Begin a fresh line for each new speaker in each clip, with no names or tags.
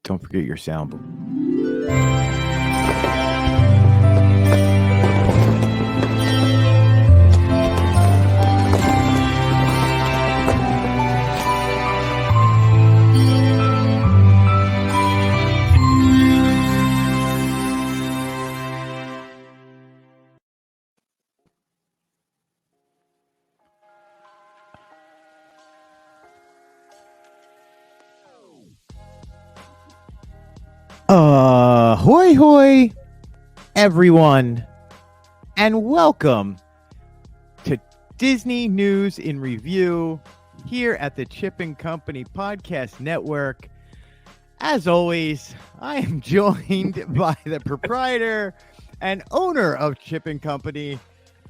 Don't forget your sound. Hoy hoy, everyone, and welcome to Disney News in Review here at the Chip and Company Podcast Network. As always, I am joined by the proprietor and owner of Chip and Company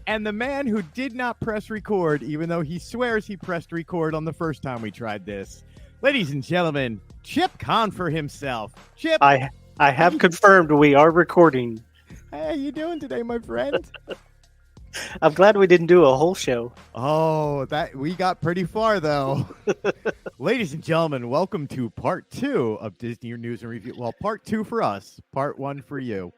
and the man who did not press record, even though he swears he pressed record on the first time we tried this. Ladies and gentlemen, Chip Confer himself. Chip,
I have confirmed we are recording.
Hey, how you doing today, my friend?
I'm glad we didn't do a whole show.
Oh, that we got pretty far, though. Ladies and gentlemen, welcome to part 2 of Disney News and Review. Well, part 2 for us, part 1 for you.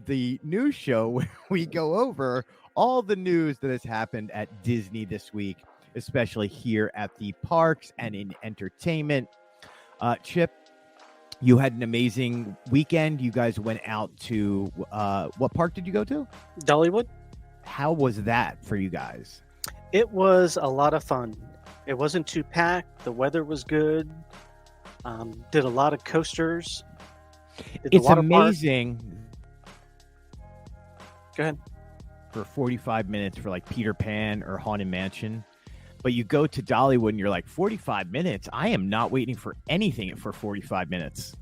The news show where we go over all the news that has happened at Disney this week, especially here at the parks and in entertainment. Chip, you had an amazing weekend. You guys went out to, what park did you go to?
Dollywood.
How was that for you guys?
It was a lot of fun. It wasn't too packed. The weather was good. Did a lot of coasters.
It's amazing.
Go ahead.
For 45 minutes for like Peter Pan or Haunted Mansion. But you go to Dollywood and you're like, 45 minutes? I am not waiting for anything for 45 minutes.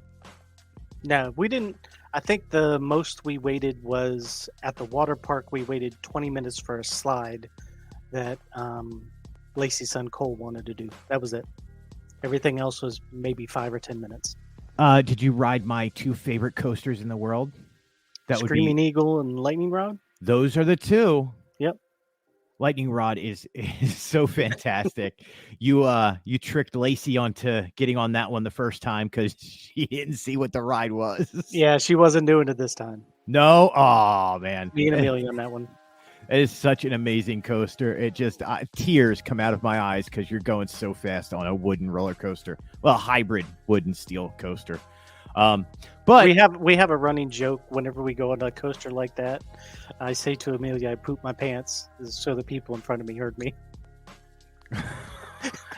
No, we didn't. I think the most we waited was at the water park. We waited 20 minutes for a slide that Lacey's son Cole wanted to do. That was it. Everything else was maybe 5 or 10 minutes.
Did you ride my 2 favorite coasters in the world? That
Screaming Eagle and Lightning Rod?
Those are the 2.
Yep.
Lightning Rod is so fantastic. You tricked Lacey onto getting on that one the first time because she didn't see what the ride was.
Yeah, she wasn't doing it this time.
No? Oh, man.
Me and Amelia on that one.
It is such an amazing coaster. It just, tears come out of my eyes because you're going so fast on a wooden roller coaster. Well, hybrid wooden steel coaster. But
we have a running joke whenever we go on a coaster like that. I say to Amelia, I poop my pants so the people in front of me heard me.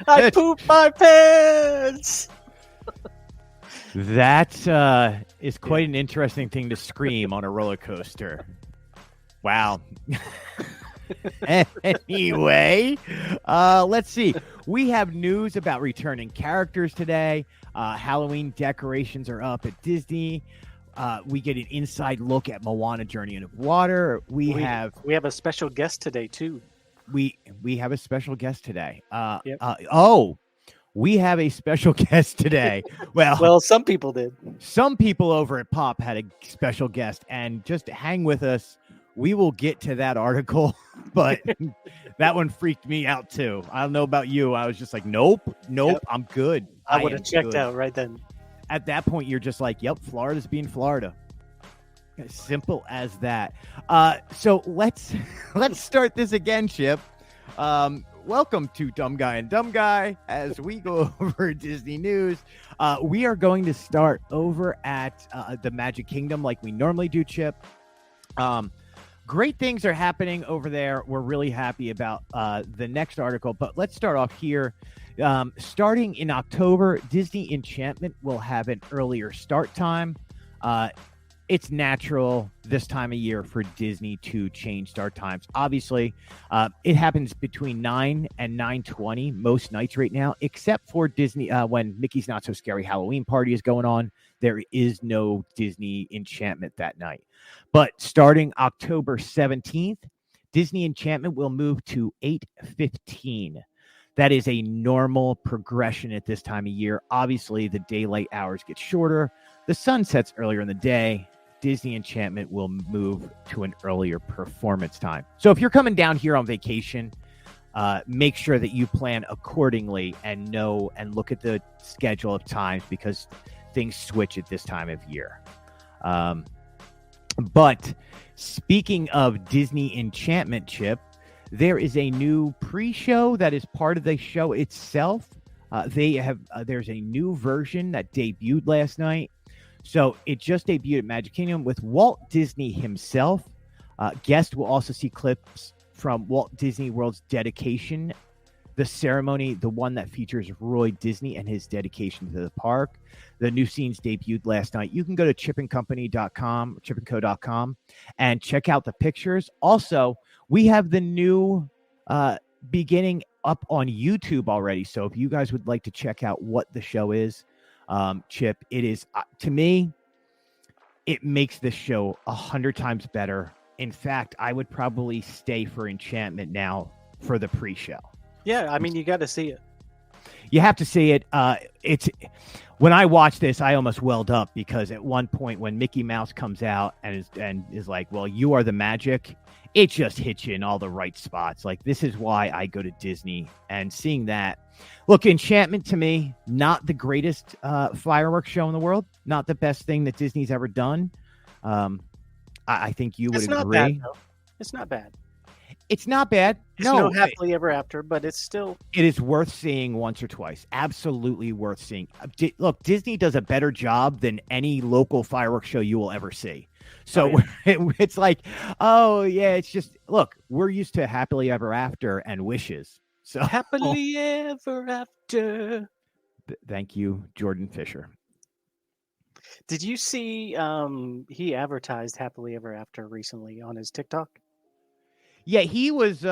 I poop my pants.
That is quite an interesting thing to scream on a roller coaster. Wow. Anyway, let's see. We have news about returning characters today. Halloween decorations are up at Disney. We get an inside look at Moana Journey into Water. We have
a special guest today too.
We have a special guest today.
Yep.
We have a special guest today.
Well, some people did.
Some people over at Pop had a special guest, and just hang with us. We will get to that article, but that one freaked me out too. I don't know about you. I was just like, nope, yep. I'm good.
I would have checked out right then.
At that point, you're just like, yep, Florida's being Florida. As simple as that. So let's start this again, Chip. Welcome to Dumb Guy and Dumb Guy as we go over Disney news. We are going to start over at the Magic Kingdom like we normally do, Chip. Great things are happening over there. We're really happy about the next article, but let's start off here. Starting in October, Disney Enchantment will have an earlier start time. It's natural this time of year for Disney to change start times. Obviously, it happens between 9 and 9:20 most nights right now, except for Disney when Mickey's Not So Scary Halloween Party is going on. There is no Disney Enchantment that night. But starting October 17th, Disney Enchantment will move to 8:15. That is a normal progression at this time of year. Obviously, the daylight hours get shorter. The sun sets earlier in the day. Disney Enchantment will move to an earlier performance time. So if you're coming down here on vacation, make sure that you plan accordingly and know and look at the schedule of times, because things switch at this time of year. But speaking of Disney Enchantment, Chip, there is a new pre-show that is part of the show itself. There's a new version that debuted last night. So it just debuted at Magic Kingdom with Walt Disney himself. Guests will also see clips from Walt Disney World's dedication, the ceremony, the one that features Roy Disney and his dedication to the park. The new scenes debuted last night. You can go to chipandco.com and check out the pictures. Also, we have the new beginning up on YouTube already. So if you guys would like to check out what the show is, Chip, it is, to me, it makes this show 100 times better. In fact, I would probably stay for Enchantment now for the pre-show.
Yeah, I mean, you got to see it.
You have to see it. It's when I watched this, I almost welled up because at one point when Mickey Mouse comes out and is like, "Well, you are the magic," it just hits you in all the right spots. Like, this is why I go to Disney, and seeing that. Look, Enchantment to me, not the greatest fireworks show in the world, not the best thing that Disney's ever done. I think you would agree.
Not bad, though. It's not bad.
It's not bad.
It's no happily ever after, but it's still.
It is worth seeing once or twice. Absolutely worth seeing. Look, Disney does a better job than any local fireworks show you will ever see. So it's like, oh yeah, it's just, look, we're used to happily ever after and wishes. So
happily ever after.
Thank you, Jordan Fisher.
Did you see he advertised happily ever after recently on his TikTok?
Yeah, he was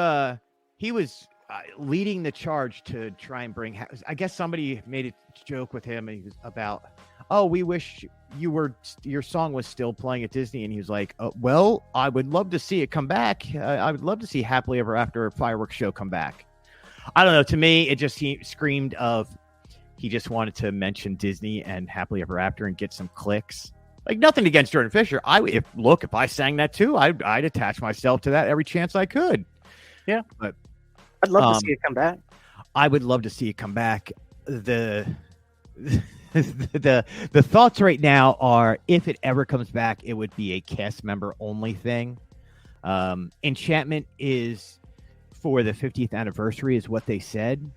leading the charge to try and bring. I guess somebody made a joke with him, and he was about, "Oh, we wish your song was still playing at Disney," and he was like, "Well, I would love to see it come back. I would love to see Happily Ever After a fireworks show come back." I don't know. To me, it just screamed of he just wanted to mention Disney and Happily Ever After and get some clicks. Like, nothing against Jordan Fisher. If I sang that too, I'd attach myself to that every chance I could.
Yeah,
but
I'd love to see it come back.
I would love to see it come back. The thoughts right now are, if it ever comes back, it would be a cast member only thing. Enchantment is for the 50th anniversary, is what they said.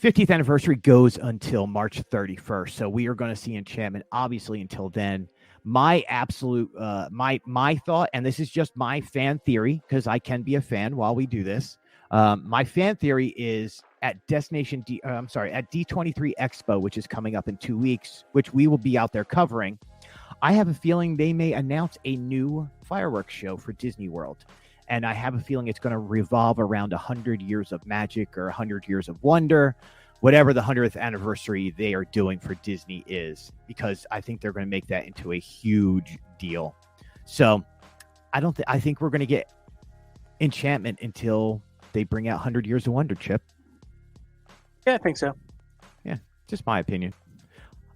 50th anniversary goes until March 31st. So we are going to see Enchantment, obviously, until then. My absolute, my thought, and this is just my fan theory, because I can be a fan while we do this. My fan theory is at at D23 Expo, which is coming up in 2 weeks, which we will be out there covering. I have a feeling they may announce a new fireworks show for Disney World. And I have a feeling it's going to revolve around 100 years of magic or 100 years of wonder, whatever the 100th anniversary they are doing for Disney is, because I think they're going to make that into a huge deal. So I think we're going to get Enchantment until they bring out 100 Years of Wonder, Chip.
Yeah, I think so.
Yeah, just my opinion.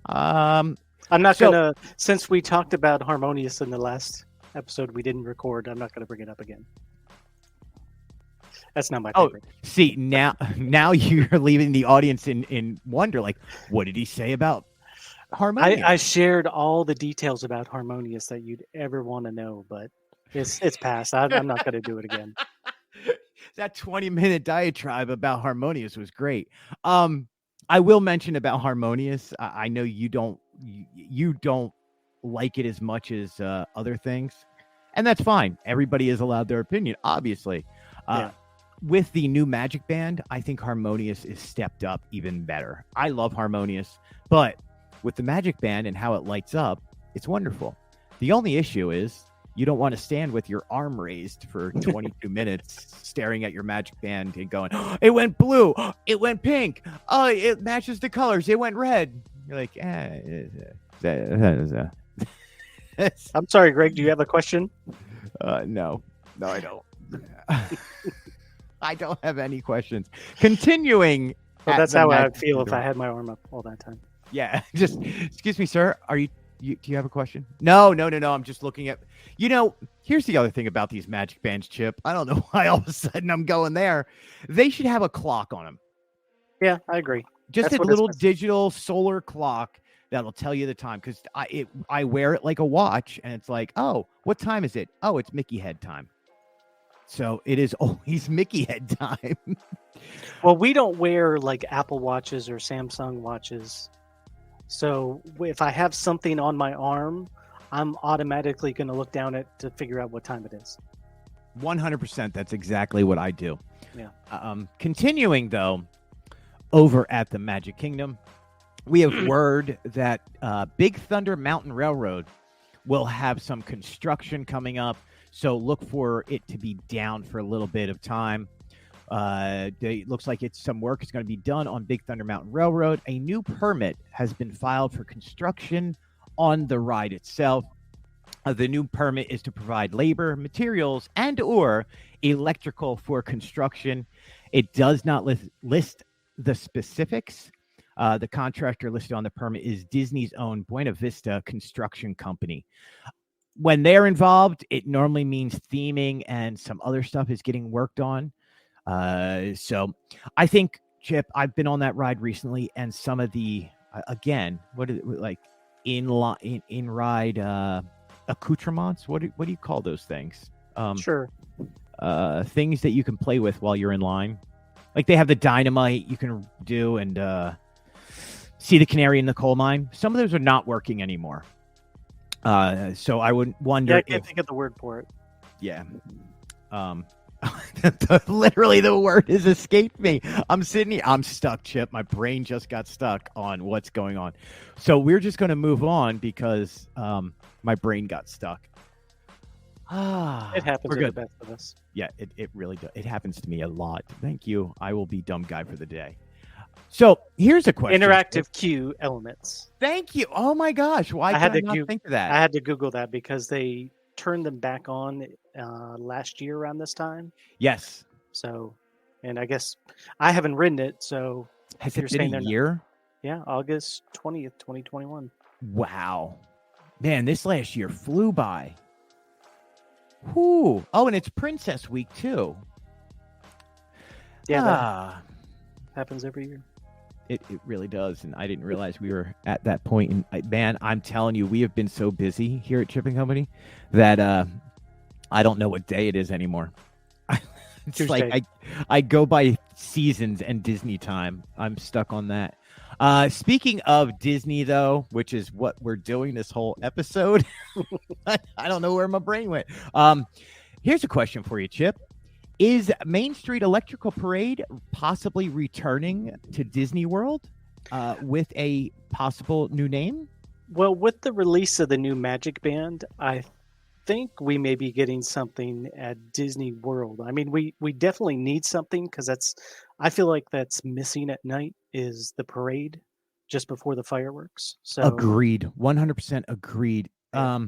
I'm not going to, since we talked about Harmonious in the last episode we didn't record, I'm not going to bring it up again. That's not my favorite.
See, now you're leaving the audience in wonder. Like, what did he say about Harmonious?
I shared all the details about Harmonious that you'd ever want to know, but it's past. I'm not going to do it again.
That 20-minute diatribe about Harmonious was great. I will mention about Harmonious. I know you don't like it as much as other things, and that's fine. Everybody is allowed their opinion, obviously. With the new Magic Band, I think Harmonious is stepped up even better. I love Harmonious, but with the Magic Band and how it lights up, it's wonderful. The only issue is you don't want to stand with your arm raised for 22 minutes staring at your Magic Band and going, oh, it went blue, it went pink, oh, it matches the colors, it went red. You're like,
I'm sorry, Greg, do you have a question?
No, I don't. I don't have any questions. Continuing.
Well, that's how I'd feel if I had my arm up all that time.
Yeah. Just, excuse me, sir. Do you have a question? No. I'm just looking at, here's the other thing about these Magic Bands, Chip. I don't know why all of a sudden I'm going there. They should have a clock on them.
Yeah, I agree.
Just
That's
a
what
little
it's
digital solar clock that'll tell you the time, because I wear it like a watch, and it's like, oh, what time is it? Oh, it's Mickey head time. So it is always Mickey head time.
Well, we don't wear like Apple watches or Samsung watches. So if I have something on my arm, I'm automatically going to look down at to figure out what time it is.
100%. That's exactly what I do.
Yeah.
Continuing, though, over at the Magic Kingdom, we have word that Big Thunder Mountain Railroad will have some construction coming up. So look for it to be down for a little bit of time. It looks like some work is going to be done on Big Thunder Mountain Railroad. A new permit has been filed for construction on the ride itself. The new permit is to provide labor, materials, and/or electrical for construction. It does not list the specifics. The contractor listed on the permit is Disney's own Buena Vista Construction Company. When they're involved, it normally means theming and some other stuff is getting worked on. So I think, Chip, I've been on that ride recently, and some of the again, what is it like in ride accoutrements? What do you call those things?
Sure.
Things that you can play with while you're in line. Like they have the dynamite you can do, and see the canary in the coal mine. Some of those are not working anymore. So I would wonder.
Yeah, I can't think of the word for it.
Yeah. Literally the word has escaped me. I'm sitting here. I'm stuck, Chip. My brain just got stuck on what's going on. So we're just going to move on because my brain got stuck.
It happens to the best of us.
Yeah, it really does. It happens to me a lot. Thank you. I will be dumb guy for the day. So here's a question.
Interactive queue elements.
Thank you. Oh my gosh. Why did I not think of that?
I had to Google that because they turned them back on last year around this time.
Yes.
So, and I guess I haven't ridden it. So
has it been a year?
Yeah, August 20th, 2021.
Wow. Man, this last year flew by. Whoo. Oh, and it's Princess Week too.
Yeah, that happens every year.
It really does, and I didn't realize we were at that point. And man, I'm telling you, we have been so busy here at Chipping Company that I don't know what day it is anymore. It's
Tuesday.
Like I go by seasons and Disney time. I'm stuck on that. Speaking of Disney, though, which is what we're doing this whole episode, I don't know where my brain went. Here's a question for you, Chip. Is Main Street Electrical Parade possibly returning to Disney World with a possible new name?
Well, with the release of the new Magic Band, I think we may be getting something at Disney World. I mean, we definitely need something because I feel like that's missing at night is the parade just before the fireworks. So
agreed, 100% agreed.
Yeah.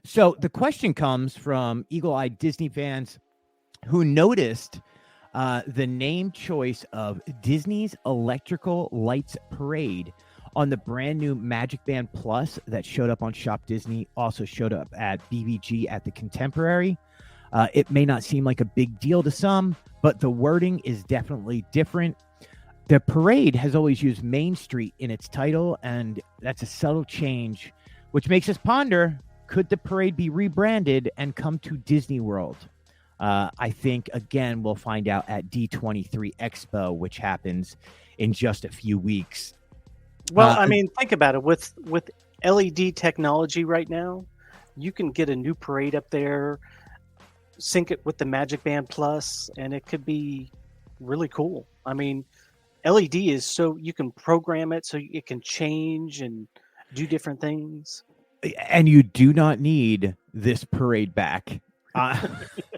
So the question comes from eagle-eyed Disney fans who noticed the name choice of Disney's Electrical Lights Parade on the brand new Magic Band Plus that showed up on Shop Disney, also showed up at BBG at the Contemporary. It may not seem like a big deal to some, but the wording is definitely different. The parade has always used Main Street in its title, and that's a subtle change, which makes us ponder, could the parade be rebranded and come to Disney World? I think, again, we'll find out at D23 Expo, which happens in just a few weeks.
Well, I mean, think about it. With LED technology right now, you can get a new parade up there, sync it with the Magic Band Plus, and it could be really cool. I mean, LED is so you can program it so it can change and do different things.
And you do not need this parade back.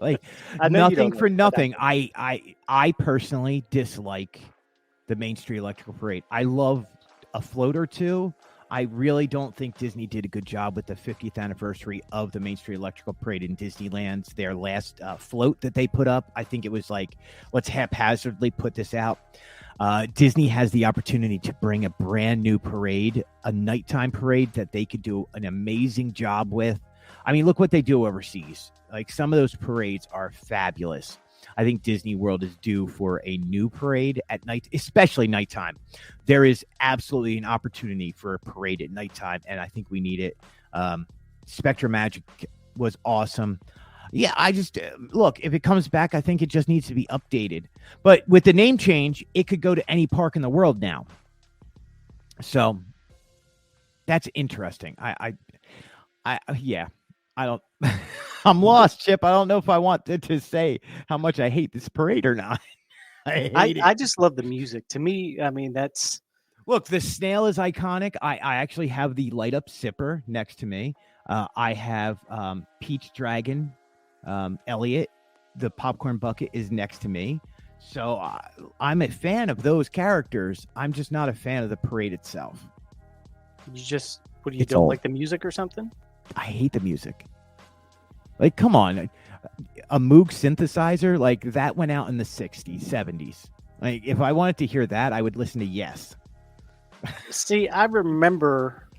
Like nothing for nothing. I personally dislike the Main Street Electrical Parade. I love a float or two. I really don't think Disney did a good job with the 50th anniversary of the Main Street Electrical Parade in Disneyland's their last float that they put up. I think it was like, let's haphazardly put this out. Disney has the opportunity to bring a brand new parade, a nighttime parade that they could do an amazing job with. I mean, look what they do overseas. Like some of those parades are fabulous. I think Disney World is due for a new parade at night, especially nighttime. There is absolutely an opportunity for a parade at nighttime, and I think we need it. Spectre Magic was awesome. Yeah, I just look, if it comes back, I think it just needs to be updated. But with the name change, it could go to any park in the world now. So that's interesting. Yeah, I don't. I'm lost, Chip. I don't know if I want to say how much I hate this parade or not.
I just love the music. To me, I mean, that's
look. The snail is iconic. I actually have the light up sipper next to me. I have Peach Dragon, Elliot. The popcorn bucket is next to me. So I'm a fan of those characters. I'm just not a fan of the parade itself.
You don't like the music or something?
I hate the music. Like, come on. A Moog synthesizer, like that went out in the 60s, 70s. Like, if I wanted to hear that, I would listen to Yes.
See, I remember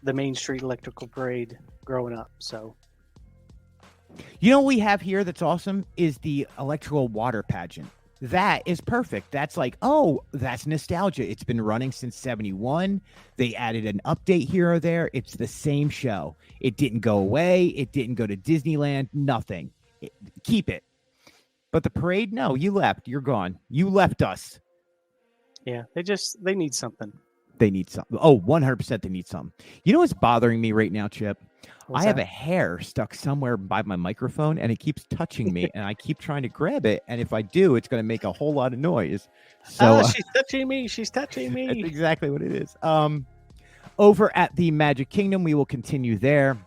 the Main Street Electrical Parade growing up, so.
You know what we have here that's awesome is the electrical water pageant. That is perfect. That's like, oh, that's nostalgia. It's been running since 71. They added an update here or there. It's the same show. It didn't go away. It didn't go to Disneyland. Nothing. Keep it. But the parade, no, you left. You're gone. You left us.
Yeah, they need something.
They need something. Oh, 100% they need something. You know what's bothering me right now, Chip? I have a hair stuck somewhere by my microphone, and it keeps touching me, and I keep trying to grab it, and if I do, it's going to make a whole lot of noise. So
she's touching me. She's touching me.
That's exactly what it is. Over at the Magic Kingdom, we will continue there.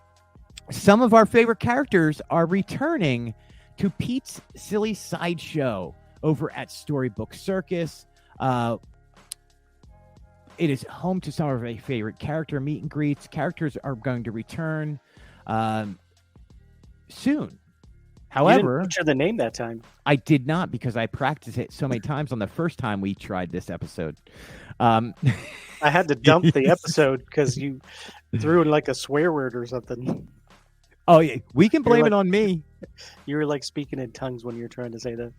Some of our favorite characters are returning to Pete's Silly Sideshow over at Storybook Circus. It is home to some of our favorite character meet and greets. Characters are going to return soon. However,
you didn't butcher the name that time.
I did not, because I practiced it so many times on the first time we tried this episode.
I had to dump the episode because you threw in like a swear word or something.
Oh, yeah. We can blame it on me.
You were like speaking in tongues when you were trying to say that.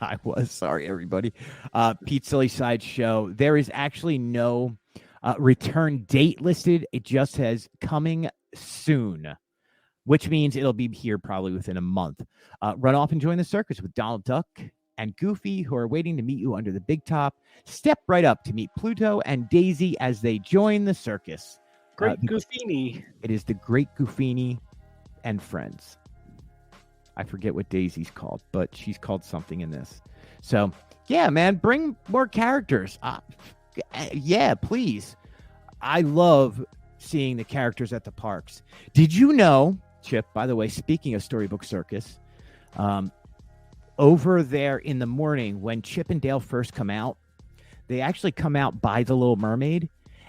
I was. Sorry, everybody. Pete's Silly Sideshow. There is actually no return date listed. It just says coming soon, which means it'll be here probably within a month. Run off and join the circus with Donald Duck and Goofy, who are waiting to meet you under the big top. Step right up to meet Pluto and Daisy as they join the circus.
Great Goofini.
It is the Great Goofini and Friends. I forget what Daisy's called, but she's called something in this. So, yeah, man, bring more characters. Yeah, please. I love seeing the characters at the parks. Did you know, Chip, by the way, speaking of Storybook Circus, over there in the morning when Chip and Dale first come out, they actually come out by the Little Mermaid,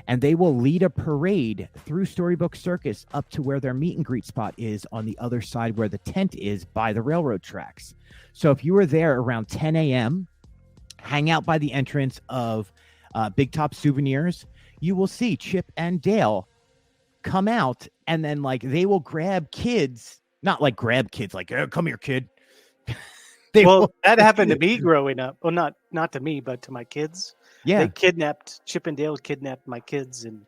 and they will lead a parade through Storybook Circus up to where their meet and greet spot is on the other side where the tent is by the railroad tracks. So if you were there around 10 a.m., hang out by the entrance of Big Top Souvenirs, you will see Chip and Dale come out, and then like they will grab kids, not like grab kids like, oh, come here, kid.
That happened to me growing up. Well, not to me, but to my kids.
Yeah.
Chip and Dale kidnapped my kids and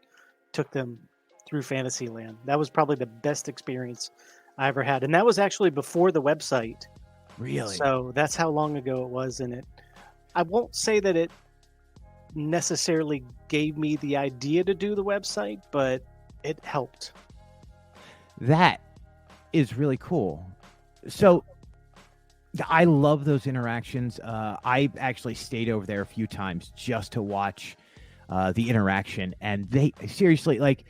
took them through Fantasyland. That was probably the best experience I ever had. And that was actually before the website.
Really?
So that's how long ago it was. And I won't say that it necessarily gave me the idea to do the website, but it helped.
That is really cool. So I love those interactions. I actually stayed over there a few times just to watch the interaction. And they seriously, like,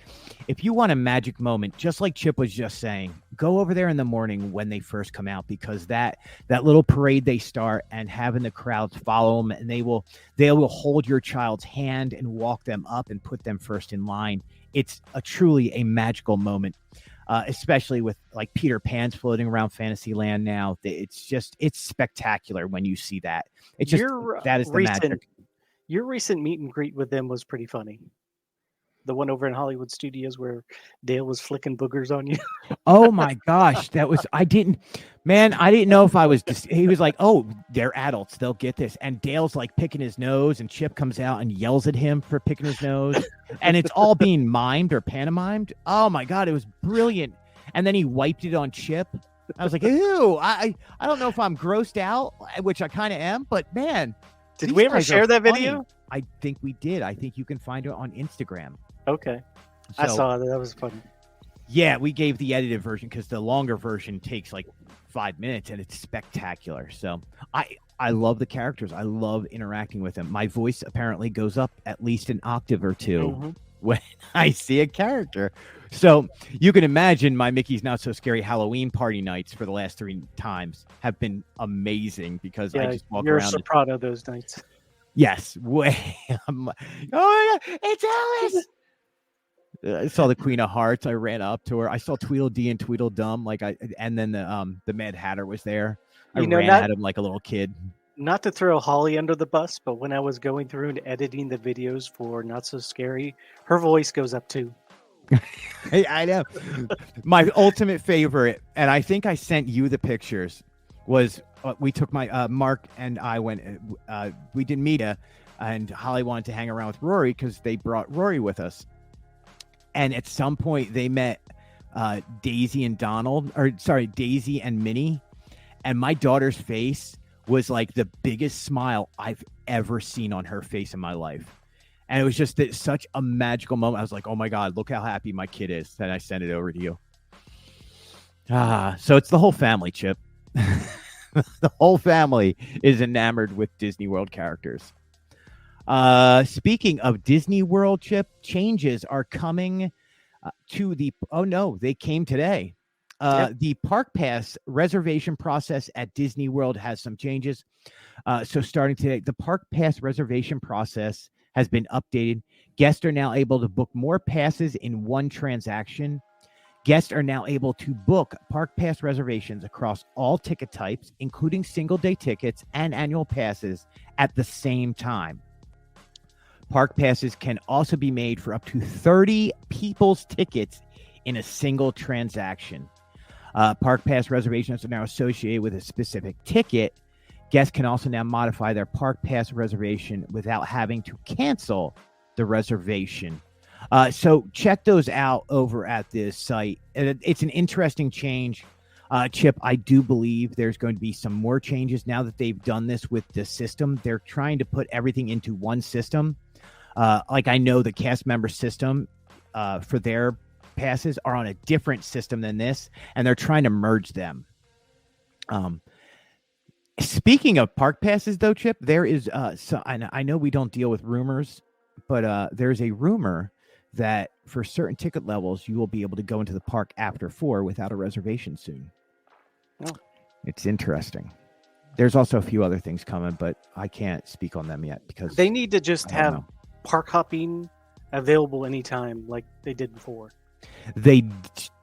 if you want a magic moment, just like Chip was just saying, go over there in the morning when they first come out, because that little parade they start and having the crowds follow them, and they will hold your child's hand and walk them up and put them first in line. It's truly a magical moment. Especially with like Peter Pan's floating around Fantasyland now. It's spectacular when you see that. That is the magic.
Your recent meet and greet with them was pretty funny. the one over in Hollywood Studios where Dale was flicking boogers on you?
Oh my gosh, I didn't know if I was he was like, "Oh, they're adults, they'll get this." And Dale's like picking his nose and Chip comes out and yells at him for picking his nose. And it's all being mimed or pantomimed. Oh my god, it was brilliant. And then he wiped it on Chip. I was like, "Ew, I don't know if I'm grossed out, which I kind of am, but man,
did we ever share that video?
I think we did. I think you can find it on Instagram.
Okay.
So,
I saw that. That was fun.
Yeah, we gave the edited version because the longer version takes like 5 minutes and it's spectacular. So I love the characters. I love interacting with them. My voice apparently goes up at least an octave or two when I see a character. So you can imagine my Mickey's Not So Scary Halloween party nights for the last 3 times have been amazing because I just walk around.
You're a soprano those nights.
Yes. I'm like, oh my God, it's Alice. I saw the Queen of Hearts. I ran up to her. I saw Tweedledee and Tweedledum. And then the Mad Hatter was there. I ran at him like a little kid.
Not to throw Holly under the bus, but when I was going through and editing the videos for Not So Scary, her voice goes up too.
I know. My ultimate favorite, and I think I sent you the pictures, was we took my Mark and I went. We did Mita, and Holly wanted to hang around with Rory because they brought Rory with us. And at some point, they met Daisy and Daisy and Minnie, and my daughter's face was like the biggest smile I've ever seen on her face in my life. And it was just such a magical moment. I was like, oh my God, look how happy my kid is. And I sent it over to you. So it's the whole family, Chip. The whole family is enamored with Disney World characters. Speaking of Disney World, Chip, changes are coming to they came today. The Park Pass reservation process at Disney World has some changes. So starting today, the Park Pass reservation process has been updated. Guests are now able to book more passes in one transaction. Guests are now able to book Park Pass reservations across all ticket types, including single-day tickets and annual passes, at the same time. Park passes can also be made for up to 30 people's tickets in a single transaction. Park Pass reservations are now associated with a specific ticket. Guests can also now modify their Park Pass reservation without having to cancel the reservation. So check those out over at this site. It's an interesting change. Chip, I do believe there's going to be some more changes now that they've done this with the system. They're trying to put everything into one system. I know the cast member system for their passes are on a different system than this, and they're trying to merge them. Speaking of park passes, though, Chip, there is I know we don't deal with rumors, but there's a rumor that for certain ticket levels, you will be able to go into the park after 4 without a reservation soon.
Oh.
It's interesting. There's also a few other things coming, but I can't speak on them yet because
they need to just have park hopping available anytime like they did before.
They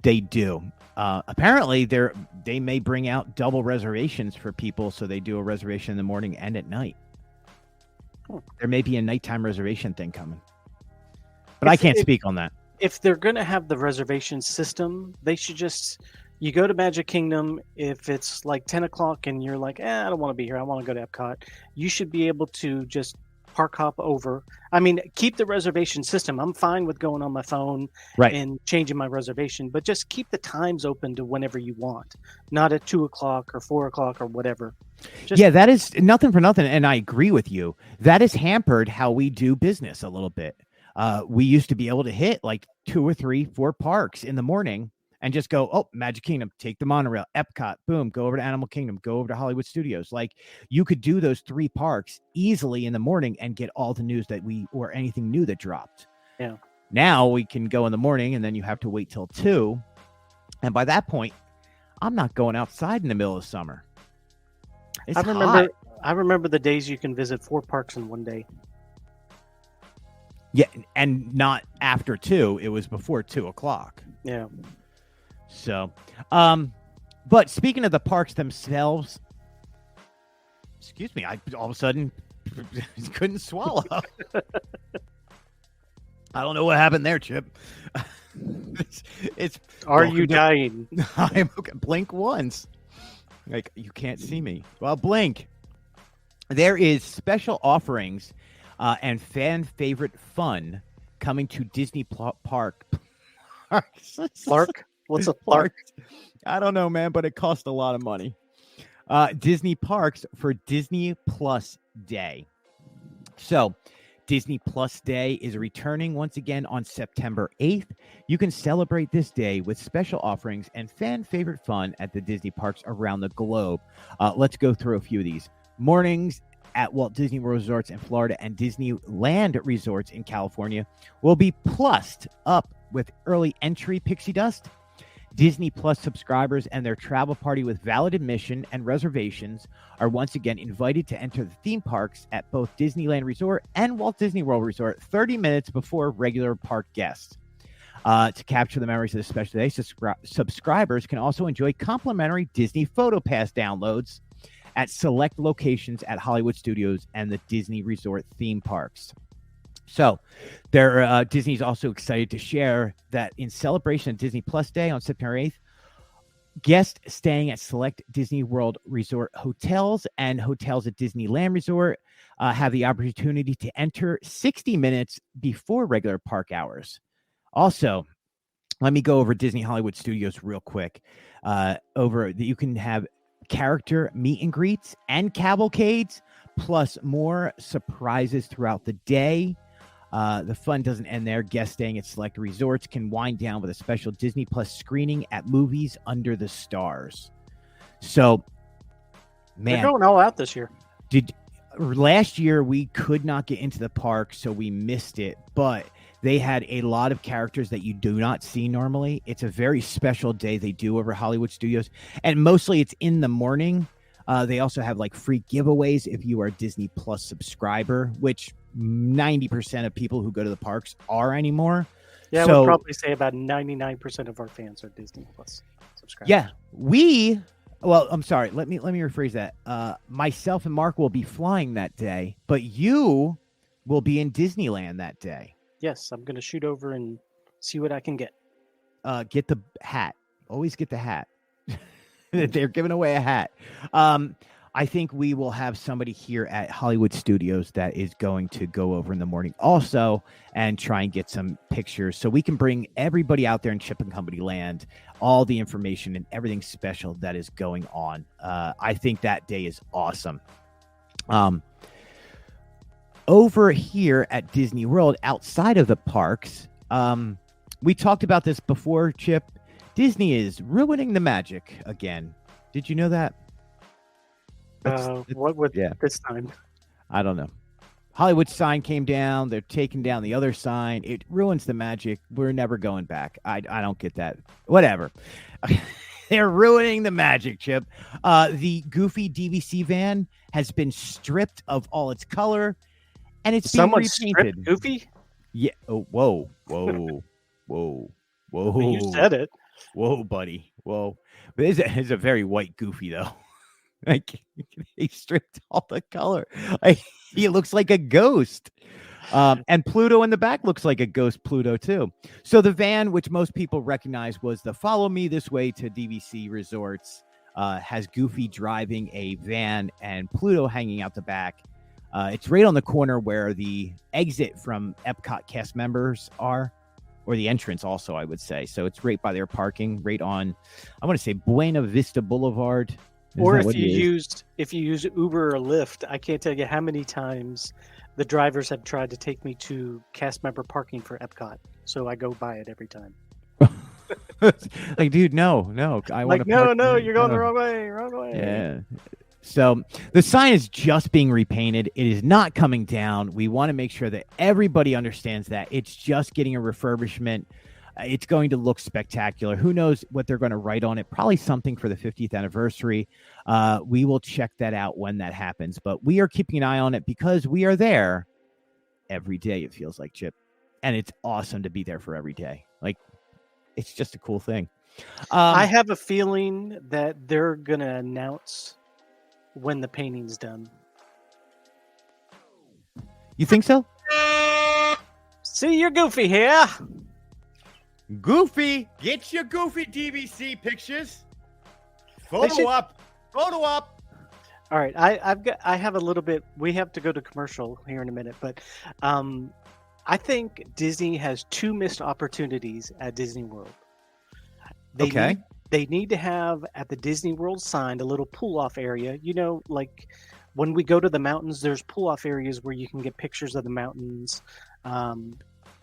do. Apparently, they may bring out double reservations for people, so they do a reservation in the morning and at night. There may be a nighttime reservation thing coming, but I can't speak on that.
If they're going to have the reservation system, they should you go to Magic Kingdom. If it's like 10 o'clock and you're like, I don't want to be here, I want to go to Epcot, you should be able to just park hop over. I mean, keep the reservation system. I'm fine with going on my phone and changing my reservation, but just keep the times open to whenever you want, not at 2 o'clock or 4 o'clock or whatever.
That is nothing for nothing. And I agree with you. That has hampered how we do business a little bit. We used to be able to hit like 2 or 3, 4 parks in the morning and just go, Magic Kingdom, take the monorail, Epcot, boom, go over to Animal Kingdom, go over to Hollywood Studios. Like you could do those 3 parks easily in the morning and get all the news or anything new that dropped.
Yeah.
Now we can go in the morning and then you have to wait till 2. And by that point, I'm not going outside in the middle of summer. It's hot.
I remember the days you can visit 4 parks in one day.
Yeah, and not after 2. It was before 2 o'clock.
Yeah.
So, but speaking of the parks themselves, excuse me, I all of a sudden couldn't swallow. I don't know what happened there, Chip. it's
Are you dying?
I'm okay. Blink once. Like, you can't see me. Well, blink. There is special offerings and fan favorite fun coming to Disney Park.
Lark? What's a Lark?
I don't know, man, but it costs a lot of money. Disney Parks for Disney Plus Day. So, Disney Plus Day is returning once again on September 8th. You can celebrate this day with special offerings and fan favorite fun at the Disney parks around the globe. Let's go through a few of these. Mornings at Walt Disney World Resorts in Florida and Disneyland Resorts in California will be plussed up with early entry pixie dust. Disney Plus subscribers and their travel party with valid admission and reservations are once again invited to enter the theme parks at both Disneyland Resort and Walt Disney World Resort 30 minutes before regular park guests. To capture the memories of this special day, subscribers can also enjoy complimentary Disney PhotoPass downloads at select locations at Hollywood Studios and the Disney Resort theme parks. So, Disney's also excited to share that in celebration of Disney Plus Day on September 8th, guests staying at select Disney World Resort hotels and hotels at Disneyland Resort have the opportunity to enter 60 minutes before regular park hours. Also, let me go over Disney Hollywood Studios real quick. You can have character meet and greets and cavalcades, plus more surprises throughout the day. The fun doesn't end there. Guests staying at select resorts can wind down with a special Disney Plus screening at Movies Under the Stars. So, man,
they're going all out this year.
Last year we could not get into the park, so we missed it. But they had a lot of characters that you do not see normally. It's a very special day they do over Hollywood Studios, and mostly it's in the morning. They also have like free giveaways if you are a Disney Plus subscriber, which 90% of people who go to the parks are anymore.
Yeah, I would probably say about 99% of our fans are Disney Plus subscribers.
Yeah, I'm sorry. Let me rephrase that. Myself and Mark will be flying that day, but you will be in Disneyland that day.
Yes, I'm going to shoot over and see what I can get.
Get the hat. Always get the hat. They're giving away a hat. I think we will have somebody here at Hollywood Studios that is going to go over in the morning also and try and get some pictures so we can bring everybody out there in Chip and Company land, all the information and everything special that is going on. I think that day is awesome. Over here at Disney World, outside of the parks, we talked about this before, Chip. Disney is ruining the magic again. Did you know that?
What would this time?
I don't know. Hollywood sign came down. They're taking down the other sign. It ruins the magic. We're never going back. I don't get that. Whatever. They're ruining the magic, Chip. The Goofy DVC van has been stripped of all its color, and it's being repainted.
Goofy?
Yeah. Oh, whoa.
You said it.
Whoa, buddy. Whoa. It's a very white Goofy, though. Like, he stripped all the color. He looks like a ghost. And Pluto in the back looks like a ghost Pluto, too. So the van, which most people recognize was the Follow Me This Way to DVC Resorts, has Goofy driving a van and Pluto hanging out the back. It's right on the corner where the exit from Epcot cast members are, or the entrance also, I would say. So it's right by their parking, right on, I want to say, Buena Vista Boulevard.
Or if you use Uber or Lyft, I can't tell you how many times the drivers have tried to take me to cast member parking for Epcot. So I go by it every time.
Like, dude, no. I want to
no, you're going the wrong way.
Yeah. So the sign is just being repainted. It is not coming down. We want to make sure that everybody understands that it's just getting a refurbishment. It's going to look spectacular. Who knows what they're going to write on it? Probably something for the 50th anniversary. We will check that out when that happens. But we are keeping an eye on it because we are there every day, it feels like, Chip. And it's awesome to be there for every day. Like, it's just a cool thing.
I have a feeling that they're going to announce when the painting's done.
You think so?
See, you're Goofy here.
Goofy, get your Goofy DVC pictures. Photo up.
All right, I have a little bit. We have to go to commercial here in a minute, but I think Disney has 2 missed opportunities at Disney World. They need to have at the Disney World sign a little pull-off area. You know, like when we go to the mountains, there's pull-off areas where you can get pictures of the mountains.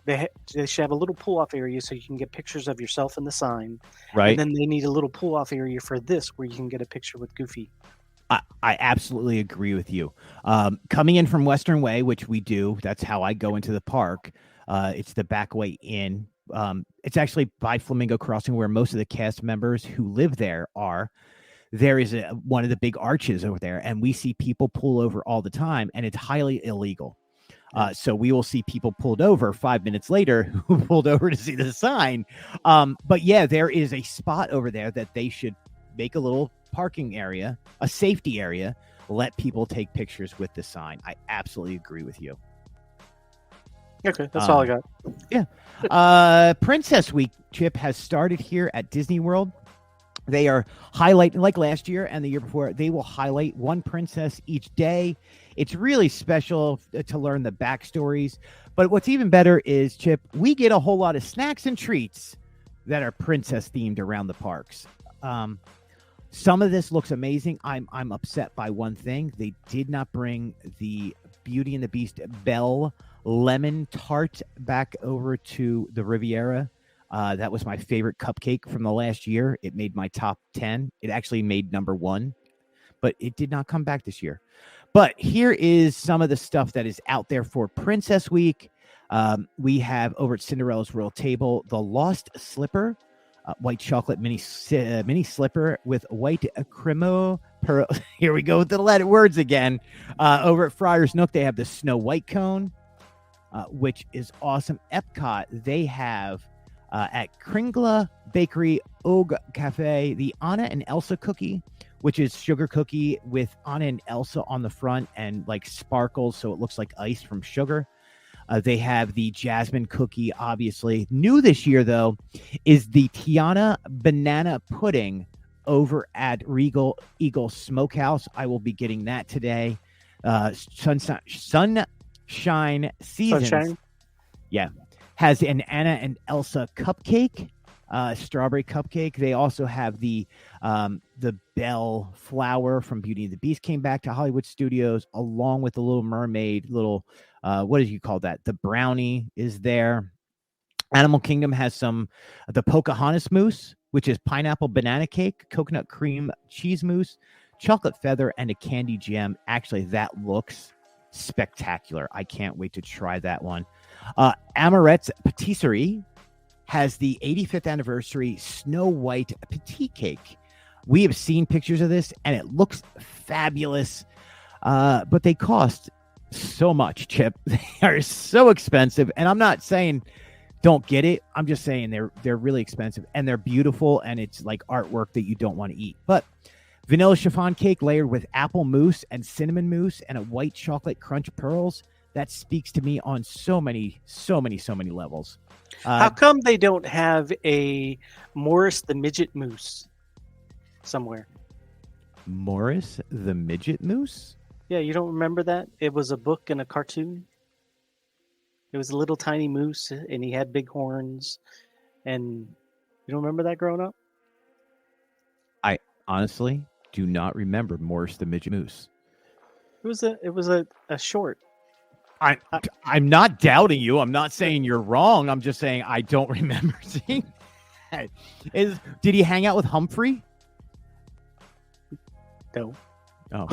They should have a little pull-off area so you can get pictures of yourself in the sign.
Right.
And then they need a little pull-off area for this where you can get a picture with Goofy.
I absolutely agree with you. Coming in from Western Way, which we do, that's how I go into the park. It's the back way in. It's actually by Flamingo Crossing where most of the cast members who live there are. There is one of the big arches over there, and we see people pull over all the time, and it's highly illegal. So we will see people pulled over 5 minutes later who pulled over to see the sign. But yeah, there is a spot over there that they should make a little parking area, a safety area, let people take pictures with the sign. I absolutely agree with you.
Okay, that's all I got.
Yeah. Princess Week, Chip, has started here at Disney World. They are highlighting, like last year and the year before, they will highlight one princess each day. It's really special to learn the backstories. But what's even better is, Chip, we get a whole lot of snacks and treats that are princess themed around the parks. Some of this looks amazing. I'm upset by one thing. They did not bring the Beauty and the Beast Belle lemon tart back over to the Riviera. That was my favorite cupcake from the last year. It made my top 10. It actually made number 1, but it did not come back this year. But here is some of the stuff that is out there for Princess Week. We have over at Cinderella's Royal Table, the Lost Slipper. White chocolate mini slipper with white cremo pearl. Here we go with the letter words again. Over at Friar's Nook, they have the Snow White cone, which is awesome. Epcot, they have at Kringla Bakery Og Cafe the Anna and Elsa cookie, which is sugar cookie with Anna and Elsa on the front and like sparkles, so it looks like ice from sugar. They have the jasmine cookie, obviously. New this year, though, is the Tiana banana pudding over at Eagle Smokehouse. I will be getting that today. Sunshine Seasons. Sunshine? Yeah. Has an Anna and Elsa cupcake, strawberry cupcake. They also have the Belle flower from Beauty and the Beast came back to Hollywood Studios, along with the Little Mermaid, what did you call that? The brownie is there. Animal Kingdom has the Pocahontas mousse, which is pineapple banana cake, coconut cream cheese mousse, chocolate feather, and a candy gem. Actually, that looks spectacular. I can't wait to try that one. Amorette's Patisserie has the 85th anniversary Snow White petite cake. We have seen pictures of this, and it looks fabulous, but they cost so much, Chip. They are so expensive, and I'm not saying don't get it. I'm just saying they're really expensive, and they're beautiful, and it's like artwork that you don't want to eat. But vanilla chiffon cake layered with apple mousse and cinnamon mousse and a white chocolate crunch pearls. That speaks to me on so many levels.
How come they don't have a Morris the Midget Moose somewhere?
Morris the Midget Moose?
Yeah, you don't remember that? It was a book and a cartoon. It was a little tiny moose, and he had big horns. And you don't remember that growing up?
I honestly do not remember Morris the Midget Moose.
It was a short.
I'm not doubting you. I'm not saying you're wrong. I'm just saying I don't remember seeing that. Did he hang out with Humphrey?
No.
Oh.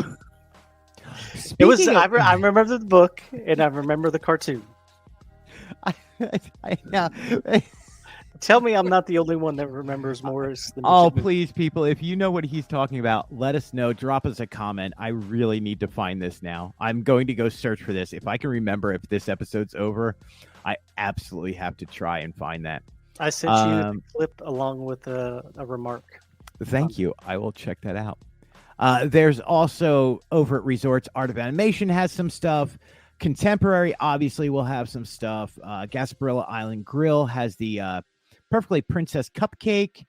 It was. I remember the book and I remember the cartoon. Tell me I'm not the only one that remembers Morris.
Please, people, if you know what he's talking about, let us know. Drop us a comment. I really need to find this now. I'm going to go search for this. If I can remember if this episode's over, I absolutely have to try and find that.
I sent you a clip along with a remark.
Thank you. I will check that out. There's also over at Resorts, Art of Animation has some stuff. Contemporary, obviously, will have some stuff. Gasparilla Island Grill has the Perfectly Princess Cupcake.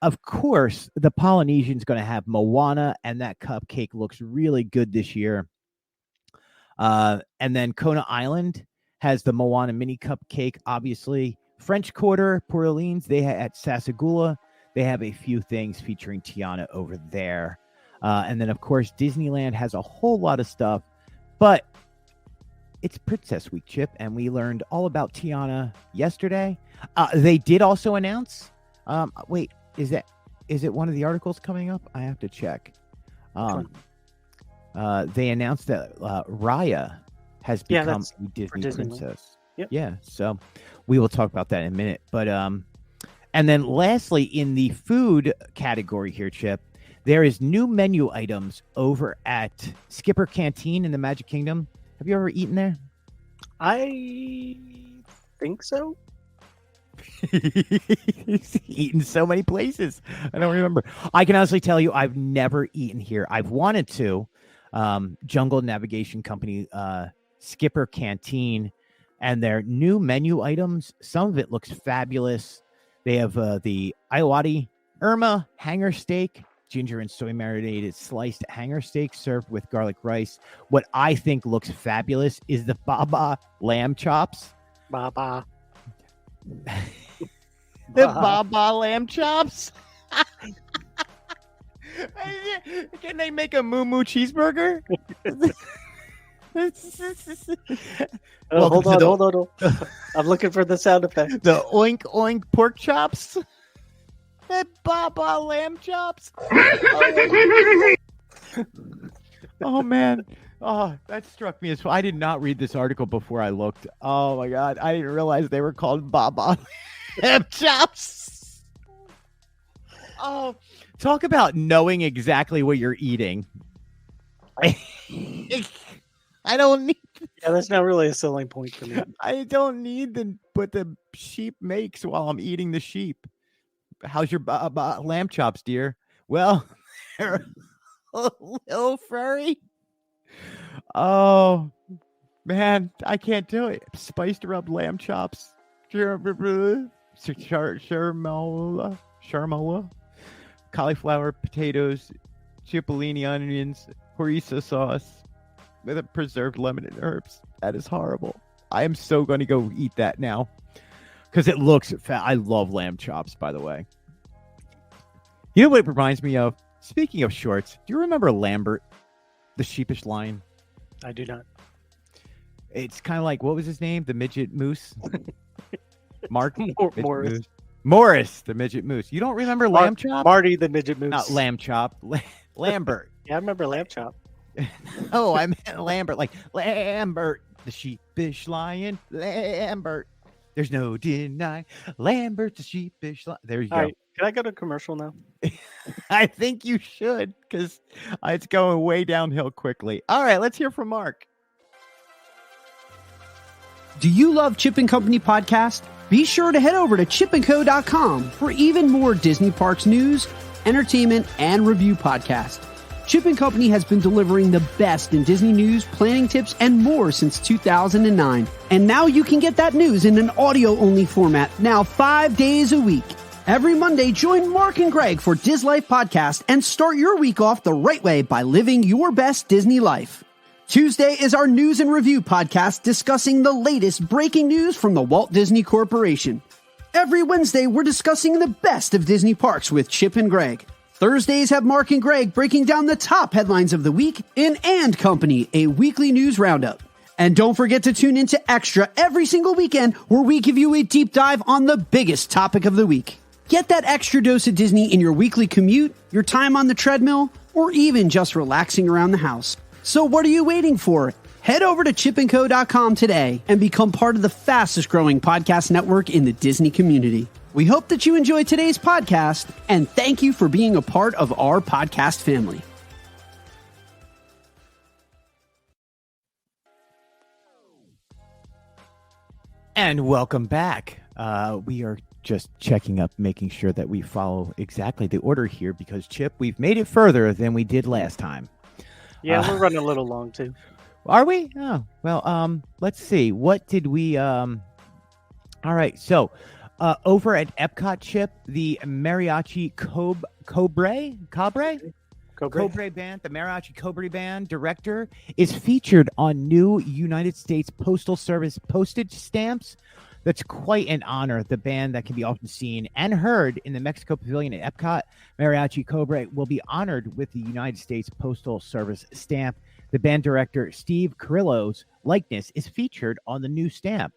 Of course, the Polynesian's going to have Moana, and that cupcake looks really good this year. And then Kona Island has the Moana mini cupcake, obviously. French Quarter, Port Orleans, they at Sasagula, they have a few things featuring Tiana over there. And then, of course, Disneyland has a whole lot of stuff, but it's Princess Week, Chip, and we learned all about Tiana yesterday. They did also announce, wait, is it one of the articles coming up? I have to check. They announced that Raya has become a Disney princess.
Yep.
Yeah, so we will talk about that in a minute. But and then lastly, in the food category here, Chip, there is new menu items over at Skipper Canteen in the Magic Kingdom. Have you ever eaten there?
I think so.
He's eaten so many places. I don't remember. I can honestly tell you I've never eaten here. I've wanted to. Jungle Navigation Company, Skipper Canteen, and their new menu items. Some of it looks fabulous. They have the Iwati Irma hanger steak, ginger and soy marinated sliced hanger steak served with garlic rice. What I think looks fabulous is the Baba lamb chops.
Baba.
The Baba lamb chops. Can they make a moo moo cheeseburger?
Hold on. I'm looking for the sound effect.
The oink oink pork chops. The Baba lamb chops. Oh man. Oh, that struck me as I did not read this article before I looked. Oh my god, I didn't realize they were called Baba lamb chops. Oh, talk about knowing exactly what you're eating. I don't need.
Yeah, that's not really a selling point for me.
I don't need what the sheep makes while I'm eating the sheep. How's your lamb chops, dear? Well, they're a little furry. Oh man, I can't do it. Spiced rub lamb chops, sharmola, cauliflower, potatoes, cipollini, onions, harissa sauce with a preserved lemon and herbs. That is horrible. I am so going to go eat that now because it looks I love lamb chops, by the way. You know what it reminds me of? Speaking of shorts, do you remember Lambert, the sheepish lion?
I do not.
It's kind of like, what was his name? The midget moose? Mark?
Morris.
Moose. Morris, the midget moose. You don't remember Lamb Chop?
Marty, the midget moose.
Not Lamb Chop. Lambert.
Yeah, I remember Lamb Chop.
Oh, I meant Lambert. Like Lambert, the sheepish lion. Lambert. There's no denying. Lambert, the sheepish lion. There you go.
Right. Can I go to commercial now?
I think you should because it's going way downhill quickly. All right, let's hear from Mark.
Do you love Chip and Company podcast? Be sure to head over to chipandco.com for even more Disney Parks news, entertainment, and review podcast. Chip and Company has been delivering the best in Disney news, planning tips, and more since 2009. And now you can get that news in an audio-only format now 5 days a week. Every Monday, join Mark and Greg for Diz Life Podcast and start your week off the right way by living your best Disney life. Tuesday is our news and review podcast discussing the latest breaking news from the Walt Disney Corporation. Every Wednesday, we're discussing the best of Disney parks with Chip and Greg. Thursdays have Mark and Greg breaking down the top headlines of the week in And Company, a weekly news roundup. And don't forget to tune into Extra every single weekend where we give you a deep dive on the biggest topic of the week. Get that extra dose of Disney in your weekly commute, your time on the treadmill, or even just relaxing around the house. So what are you waiting for? Head over to chipandco.com today and become part of the fastest growing podcast network in the Disney community. We hope that you enjoyed today's podcast and thank you for being a part of our podcast family.
And welcome back. We are just checking up, making sure that we follow exactly the order here because, Chip, we've made it further than we did last time.
Yeah, we're running a little long, too.
Are we? Oh, well, let's see. What did we all right. So, over at Epcot, Chip, the Mariachi Cobre band, the Mariachi Cobre band director is featured on new United States Postal Service postage stamps. That's quite an honor. The band that can be often seen and heard in the Mexico Pavilion at Epcot, Mariachi Cobre, will be honored with the United States Postal Service stamp. The band director, Steve Carrillo's likeness is featured on the new stamp.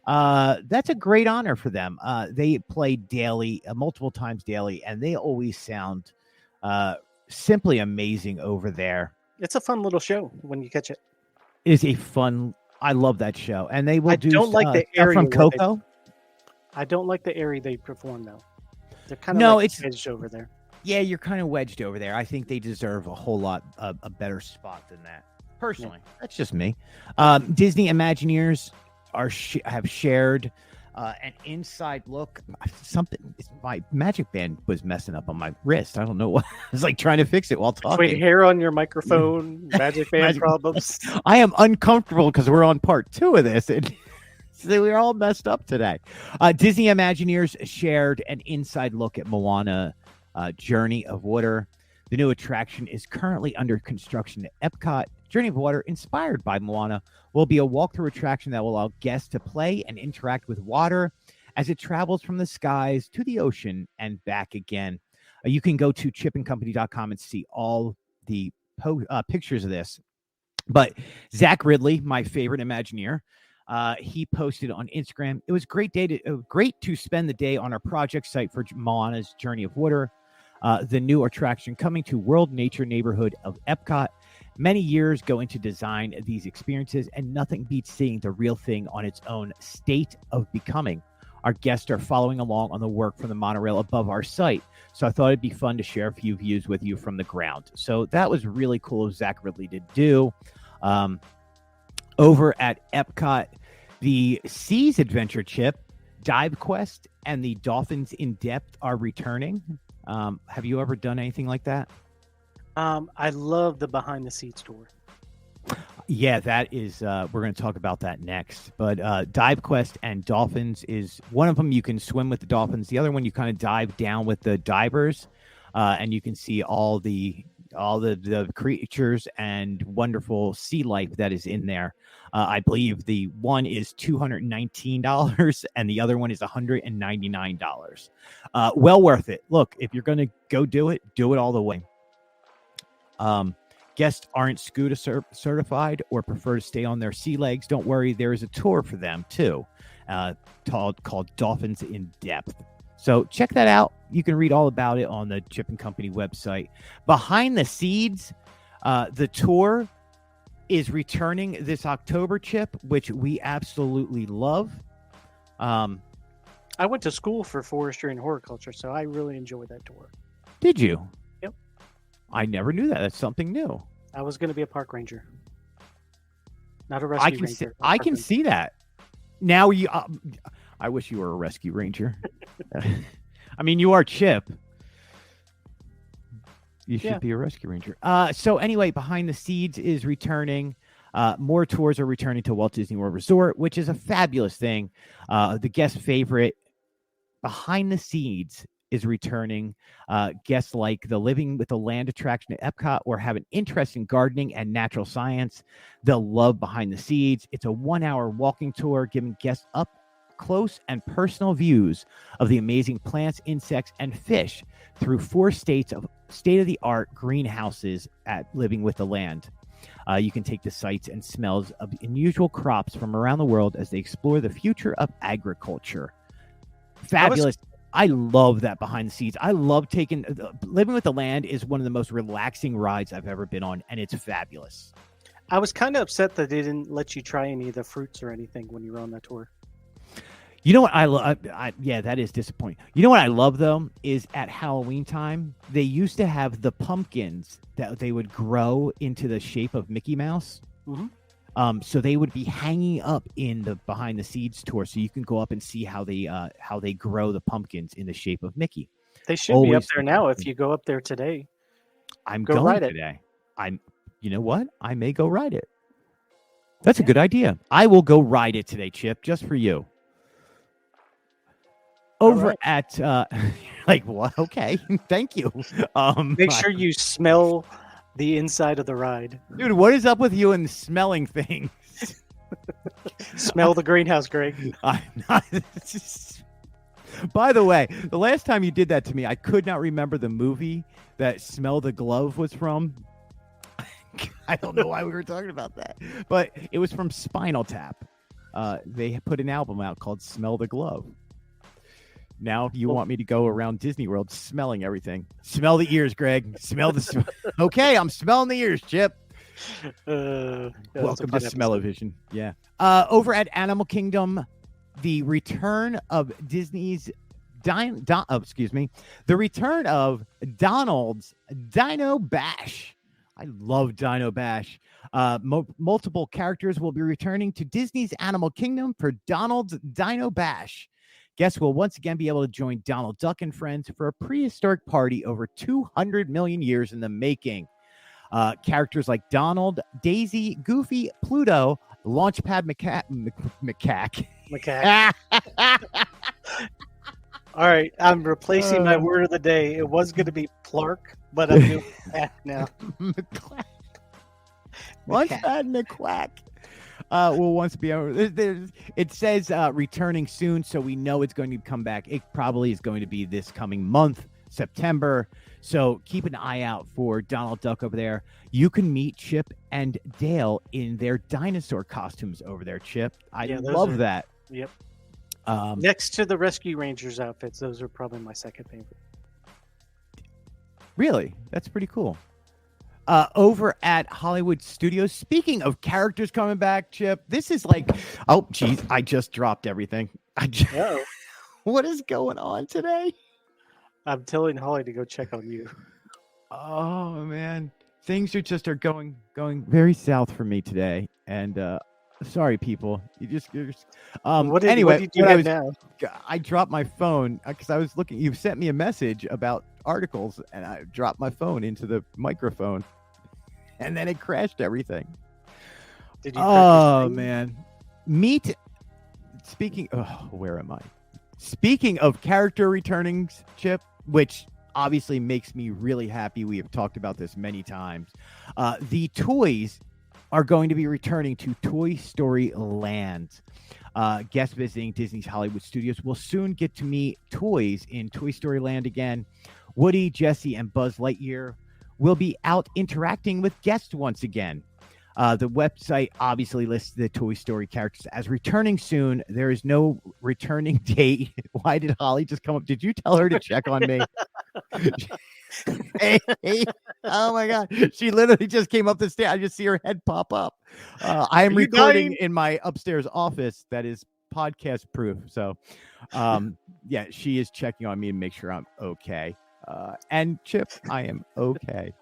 That's a great honor for them. They play daily, multiple times daily, and they always sound simply amazing over there.
It's a fun little show when you catch it.
It is a fun. I love that show, and they will do
don't like the area
from Coco.
I don't like the area they perform though. They're kind of it's wedged over there.
Yeah, you're kind of wedged over there. I think they deserve a whole lot a better spot than that. Personally, that's just me. Disney Imagineers have shared an inside look. My magic band was messing up on my wrist. I don't know what. I was like trying to fix it while talking.
Wait, hair on your microphone, magic band problems.
I am uncomfortable because we're on part 2 of this, and so we're all messed up today. Disney Imagineers shared an inside look at Moana, Journey of Water. The new attraction is currently under construction at Epcot. Journey of Water, inspired by Moana, will be a walkthrough attraction that will allow guests to play and interact with water as it travels from the skies to the ocean and back again. You can go to chipandcompany.com and see all the pictures of this. But Zach Ridley, my favorite Imagineer, he posted on Instagram. It was great to spend the day on our project site for Moana's Journey of Water, the new attraction coming to World Nature Neighborhood of Epcot. Many years go into design these experiences, and nothing beats seeing the real thing on its own state of becoming. Our guests are following along on the work from the monorail above our site, so I thought it'd be fun to share a few views with you from the ground. So that was really cool of Zach Ridley to do. Over at Epcot, the Seas Adventure Chip, Dive Quest, and the Dolphins in Depth are returning. Have you ever done anything like that?
I love the behind the scenes tour.
Yeah, that is, we're going to talk about that next. But Dive Quest and Dolphins is one of them. You can swim with the dolphins. The other one, you kind of dive down with the divers, and you can see all the creatures and wonderful sea life that is in there. I believe the one is $219 and the other one is $199. Well worth it. Look, if you're going to go do it all the way. Guests aren't scuba certified or prefer to stay on their sea legs. Don't worry, there is a tour for them too, called Dolphins in Depth. So check that out. You can read all about it on the Chip and Company website. Behind the Seeds, the tour is returning this October, Chip, which we absolutely love.
I went to school for forestry and horticulture, so I really enjoyed that tour.
Did you?
Yep.
I never knew that. That's something new.
I was going to be a park ranger, not a rescue ranger.
I can see that. Now I wish you were a rescue ranger. I mean, you are Chip. You should be a rescue ranger. So anyway, Behind the Seeds is returning. More tours are returning to Walt Disney World Resort, which is a fabulous thing. The guest favorite, Behind the Seeds, is returning. Guests like the Living with the Land attraction at Epcot or have an interest in gardening and natural science, they'll love Behind the Seeds. It's a 1-hour walking tour giving guests up close and personal views of the amazing plants, insects, and fish through 4 states of state-of-the-art greenhouses at Living with the Land. You can take the sights and smells of unusual crops from around the world as they explore the future of agriculture. Fabulous. I love that Behind the Seeds. I love taking Living with the Land is one of the most relaxing rides I've ever been on, and it's fabulous.
I was kind of upset that they didn't let you try any of the fruits or anything when you were on that tour.
You know what I love? Yeah, that is disappointing. You know what I love, though, is at Halloween time, they used to have the pumpkins that they would grow into the shape of Mickey Mouse. Mm-hmm. So they would be hanging up in the Behind the Seeds tour, so you can go up and see how they grow the pumpkins in the shape of Mickey.
They should be up there now. If you go up there today,
I'm going today. You know what? I may go ride it. That's a good idea. I will go ride it today, Chip, just for you. Over at like what? Okay, thank you.
Make sure you smell the inside of the ride.
Dude, what is up with you and smelling things?
Smell the greenhouse, Greg.
By the way, the last time you did that to me, I could not remember the movie that Smell the Glove was from. I don't know why we were talking about that, but it was from Spinal Tap. They put an album out called Smell the Glove. Now you want me to go around Disney World smelling everything. Smell the ears, Greg. Smell the... Okay, I'm smelling the ears, Chip. Welcome to Smell-O-Vision. Yeah. Over at Animal Kingdom, the return of Disney's... the return of Donald's Dino Bash. I love Dino Bash. Multiple characters will be returning to Disney's Animal Kingdom for Donald's Dino Bash. Guests will once again be able to join Donald Duck and friends for a prehistoric party over 200 million years in the making. Characters like Donald, Daisy, Goofy, Pluto, Launchpad Macaque.
All right, I'm replacing my word of the day. It was going to be Plark, but I'm doing that now.
Launchpad Macaque. Will once be over. It says returning soon, so we know it's going to come back. It probably is going to be this coming month, September. So keep an eye out for Donald Duck over there. You can meet Chip and Dale in their dinosaur costumes over there, Chip. I love that.
Yep. Next to the Rescue Rangers outfits, those are probably my second favorite.
Really? That's pretty cool. Over at Hollywood Studios, speaking of characters coming back, Chip, this is like, oh, geez, I just dropped everything. What is going on today?
I'm telling Holly to go check on you.
Oh, man. Things are going very south for me today. And sorry, people.
What did you do now?
I dropped my phone because I was looking. You sent me a message about articles, and I dropped my phone into the microphone, and then it crashed everything.
Did you?
Oh man! Where am I? Speaking of character returnings, Chip, which obviously makes me really happy. We have talked about this many times. The toys are going to be returning to Toy Story Land. Guests visiting Disney's Hollywood Studios will soon get to meet toys in Toy Story Land again. Woody, Jessie, and Buzz Lightyear will be out interacting with guests once again. The website obviously lists the Toy Story characters as returning soon. There is no returning date. Why did Holly just come up? Did you tell her to check on me? Hey, oh my God. She literally just came up the stairs. I just see her head pop up. I am recording in my upstairs office that is podcast proof. So, yeah, she is checking on me to make sure I'm okay. And Chip, I am okay.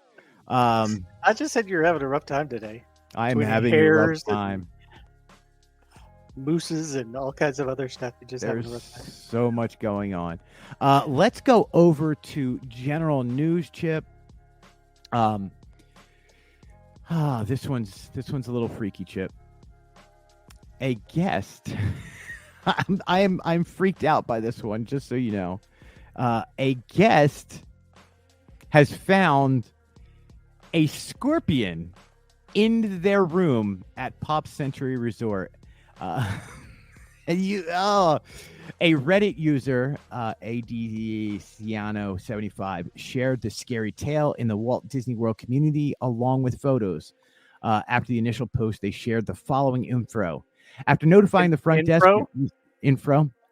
I just said you're having a rough time today.
I'm having a rough time.
Mooses and all kinds of other stuff.
There's so much going on. Let's go over to general news, Chip. This one's a little freaky, Chip. A guest. I'm freaked out by this one, just so you know. A guest has found a scorpion in their room at Pop Century Resort. A Reddit user, ADCiano75, shared the scary tale in the Walt Disney World community along with photos. After the initial post, they shared the following info. After notifying the front desk,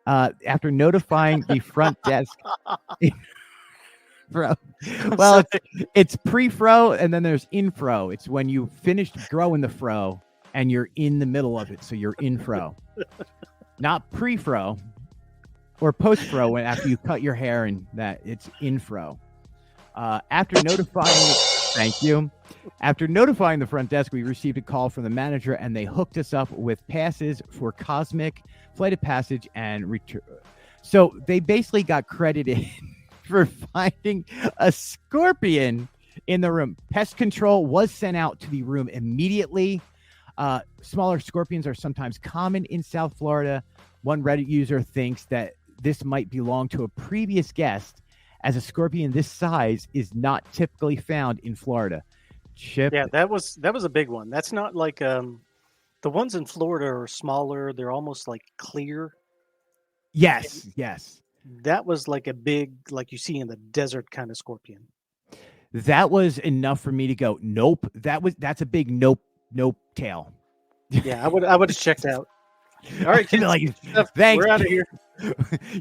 after notifying the front desk, Fro. Well, it's pre-fro and then there's infro. It's when you finished growing the fro and you're in the middle of it, so you're infro. Not pre-fro or post-fro when after you cut your hair and that it's infro. After notifying the front desk, we received a call from the manager and they hooked us up with passes for Cosmic, Flight of Passage, and Return. So they basically got credited for finding a scorpion in the room. Pest control was sent out to the room immediately. Smaller scorpions are sometimes common in South Florida. One Reddit user thinks that this might belong to a previous guest, as a scorpion this size is not typically found in Florida. Chip?
Yeah, that was a big one. That's not like the ones in Florida are smaller. They're almost like clear.
Yes.
That was like a big, like you see in the desert kind of scorpion.
That was enough for me to go, nope. That's a big nope tail.
Yeah, I would have checked out. All right, kids,
like, thanks.
We're out of here.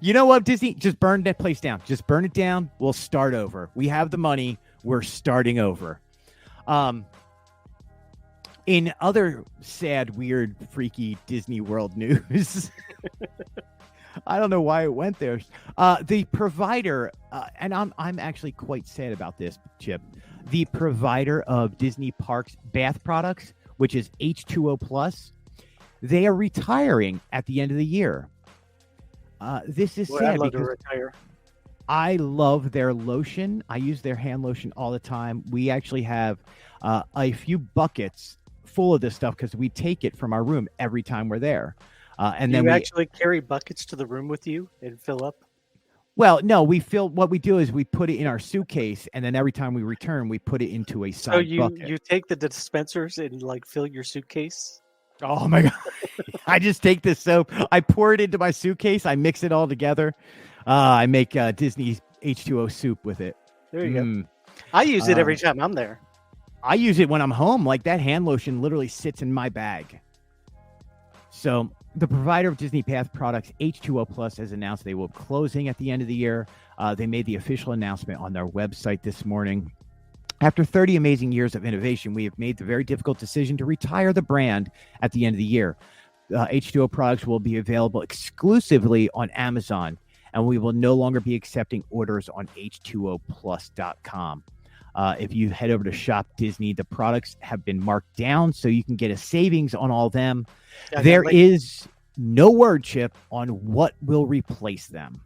You know what, Disney? Just burn that place down. Just burn it down. We'll start over. We have the money. We're starting over. In other sad, weird, freaky Disney World news, I don't know why it went there. The provider, and I'm actually quite sad about this, Chip. The provider of Disney Parks bath products, which is H2O Plus, they are retiring at the end of the year. This is sad.
I'd love to retire.
I love their lotion. I use their hand lotion all the time. We actually have a few buckets full of this stuff because we take it from our room every time we're there. And then we
actually carry buckets to the room with you and fill up?
Well, no, what we do is we put it in our suitcase, and then every time we return, we put it into a side bucket.
You take the dispensers and like fill your suitcase?
Oh my God. I just take this soap, I pour it into my suitcase, I mix it all together. I make Disney H2O soup with it.
There you go. I use it every time I'm there.
I use it when I'm home. Like that hand lotion literally sits in my bag. So the provider of Disney Bath products, H2O Plus, has announced they will be closing at the end of the year. They made the official announcement on their website this morning. After 30 amazing years of innovation, we have made the very difficult decision to retire the brand at the end of the year. H2O products will be available exclusively on Amazon, and we will no longer be accepting orders on H2OPlus.com. If you head over to Shop Disney, the products have been marked down, so you can get a savings on all of them.
Yeah,
there is no word, Chip, on what will replace them.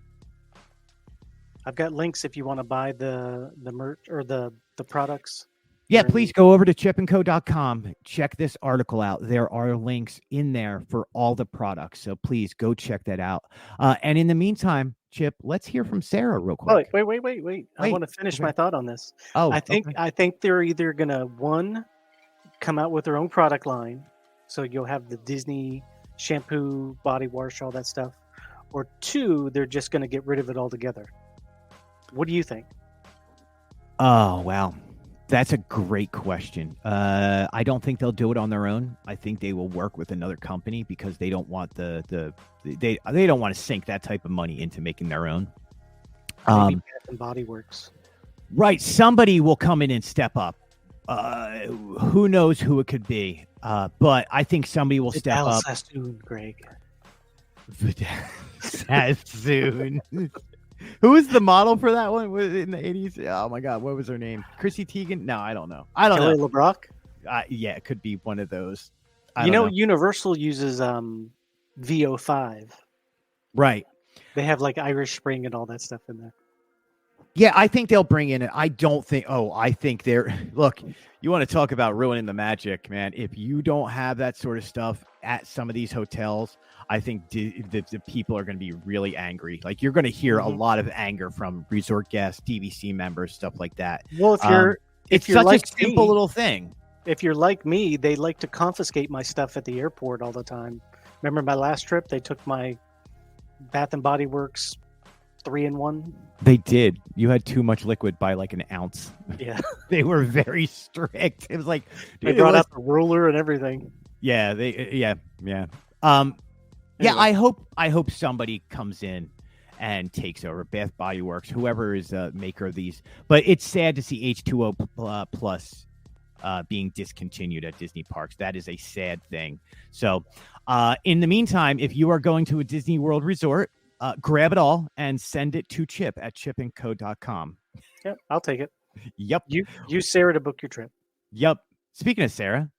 I've got links if you want to buy the merch or the products.
Yeah, please go over to chipandco.com. Check this article out. There are links in there for all the products. So please go check that out. And in the meantime, Chip, let's hear from Sarah real quick.
Wait. I want to finish my thought on this.
Oh,
I think they're either going to, one, come out with their own product line. So you'll have the Disney shampoo, body wash, all that stuff. Or two, they're just going to get rid of it altogether. What do you think?
Oh, wow. That's a great question. I don't think they'll do it on their own. I think they will work with another company because they don't want they don't want to sink that type of money into making their own.
Maybe Bath and Body Works.
Right. Somebody will come in and step up. Who knows who it could be? But I think somebody will step up.
Sassoon, Greg.
Sassoon. Who was the model for that one? Was it in the 80s? Oh my God, what was her name? Chrissy Teigen? No, I don't know.
Kelly LeBrock?
Yeah, it could be one of those.
Universal uses VO5.
Right.
They have like Irish Spring and all that stuff in there.
Yeah, I think they'll bring in it. I think they're look, you want to talk about ruining the magic, man. If you don't have that sort of stuff at some of these hotels, I think the people are going to be really angry. Like you're going to hear a lot of anger from resort guests, DVC members, stuff like that.
Well,
it's such a simple little thing.
If you're like me, they like to confiscate my stuff at the airport all the time. Remember my last trip? They took my Bath and Body Works 3-in-1.
They did. You had too much liquid by like an ounce.
Yeah.
They were very strict. It was like
they brought out the ruler and everything.
Yeah, yeah. Yeah, I hope somebody comes in and takes over Bath Body Works, whoever is the maker of these. But it's sad to see H2O Plus being discontinued at Disney parks. That is a sad thing. So in the meantime, if you are going to a Disney World resort, grab it all and send it to Chip at chipandco.com.
Yep, I'll take it.
Yep.
Use Sarah to book your trip.
Yep. Speaking of Sarah.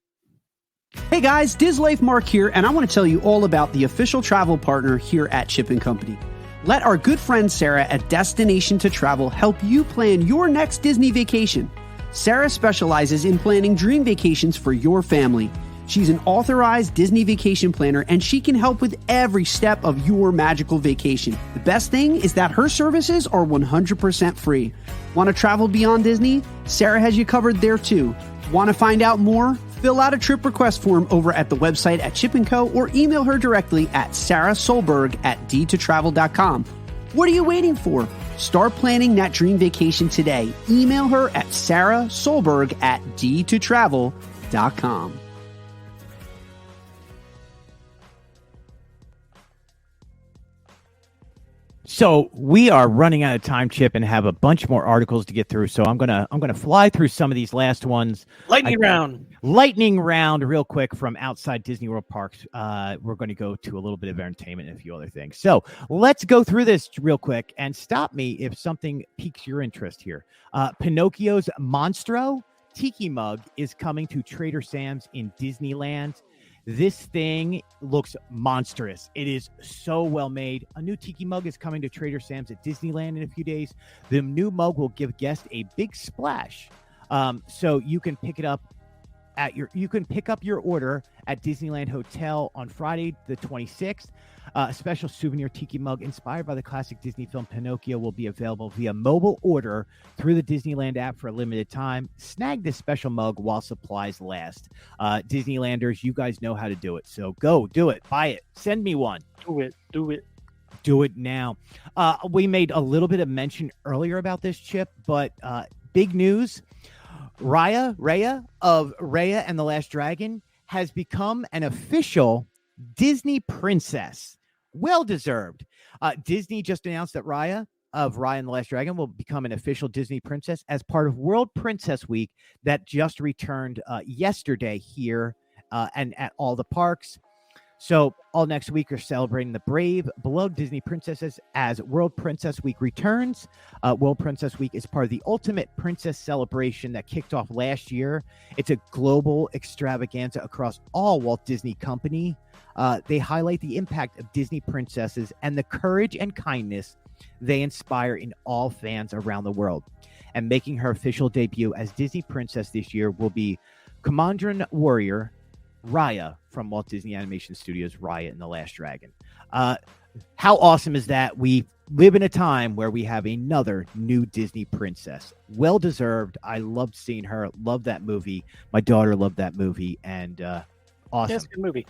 Hey guys, Diz Life Mark here, and I want to tell you all about the official travel partner here at Chip & Company. Let our good friend Sarah at Destination to Travel help you plan your next Disney vacation. Sarah specializes in planning dream vacations for your family. She's an authorized Disney vacation planner, and she can help with every step of your magical vacation. The best thing is that her services are 100% free. Want to travel beyond Disney? Sarah has you covered there too. Want to find out more? Fill out a trip request form over at the website at Chip & Co. or email her directly at sarahsolberg@d2travel.com. What are you waiting for? Start planning that dream vacation today. Email her at sarahsolberg@d2travel.com.
So we are running out of time, Chip, and have a bunch more articles to get through. So I'm gonna fly through some of these last ones.
Lightning round
real quick from outside Disney World parks. We're going to go to a little bit of entertainment and a few other things. So let's go through this real quick and stop me if something piques your interest here. Pinocchio's Monstro Tiki Mug is coming to Trader Sam's in Disneyland. This thing looks monstrous. It is so well made. A new Tiki Mug is coming to Trader Sam's at Disneyland in a few days. The new mug will give guests a big splash. So you can pick it up you can pick up your order at Disneyland Hotel on Friday the 26th. A special souvenir Tiki Mug inspired by the classic Disney film Pinocchio will be available via mobile order through the Disneyland app for a limited time. Snag this special mug while supplies last. Disneylanders, you guys know how to do it. So go do it. Buy it. Send me one.
Do it.
Do it now. We made a little bit of mention earlier about this, Chip, but big news. Raya of Raya and the Last Dragon has become an official Disney princess. Well deserved. Disney just announced that Raya of Raya and the Last Dragon will become an official Disney princess as part of World Princess Week that just returned yesterday here and at all the parks. So all next week are celebrating the brave, beloved Disney princesses as World Princess Week returns. World Princess Week is part of the ultimate princess celebration that kicked off last year. It's a global extravaganza across all Walt Disney Company. They highlight the impact of Disney princesses and the courage and kindness they inspire in all fans around the world. And making her official debut as Disney princess this year will be Commandant Warrior Raya from Walt Disney Animation Studios' Raya and the Last Dragon. How awesome is that? We live in a time where we have another new Disney princess. Well deserved. I loved seeing her. Loved that movie. My daughter loved that movie. And awesome.
Yes, good movie.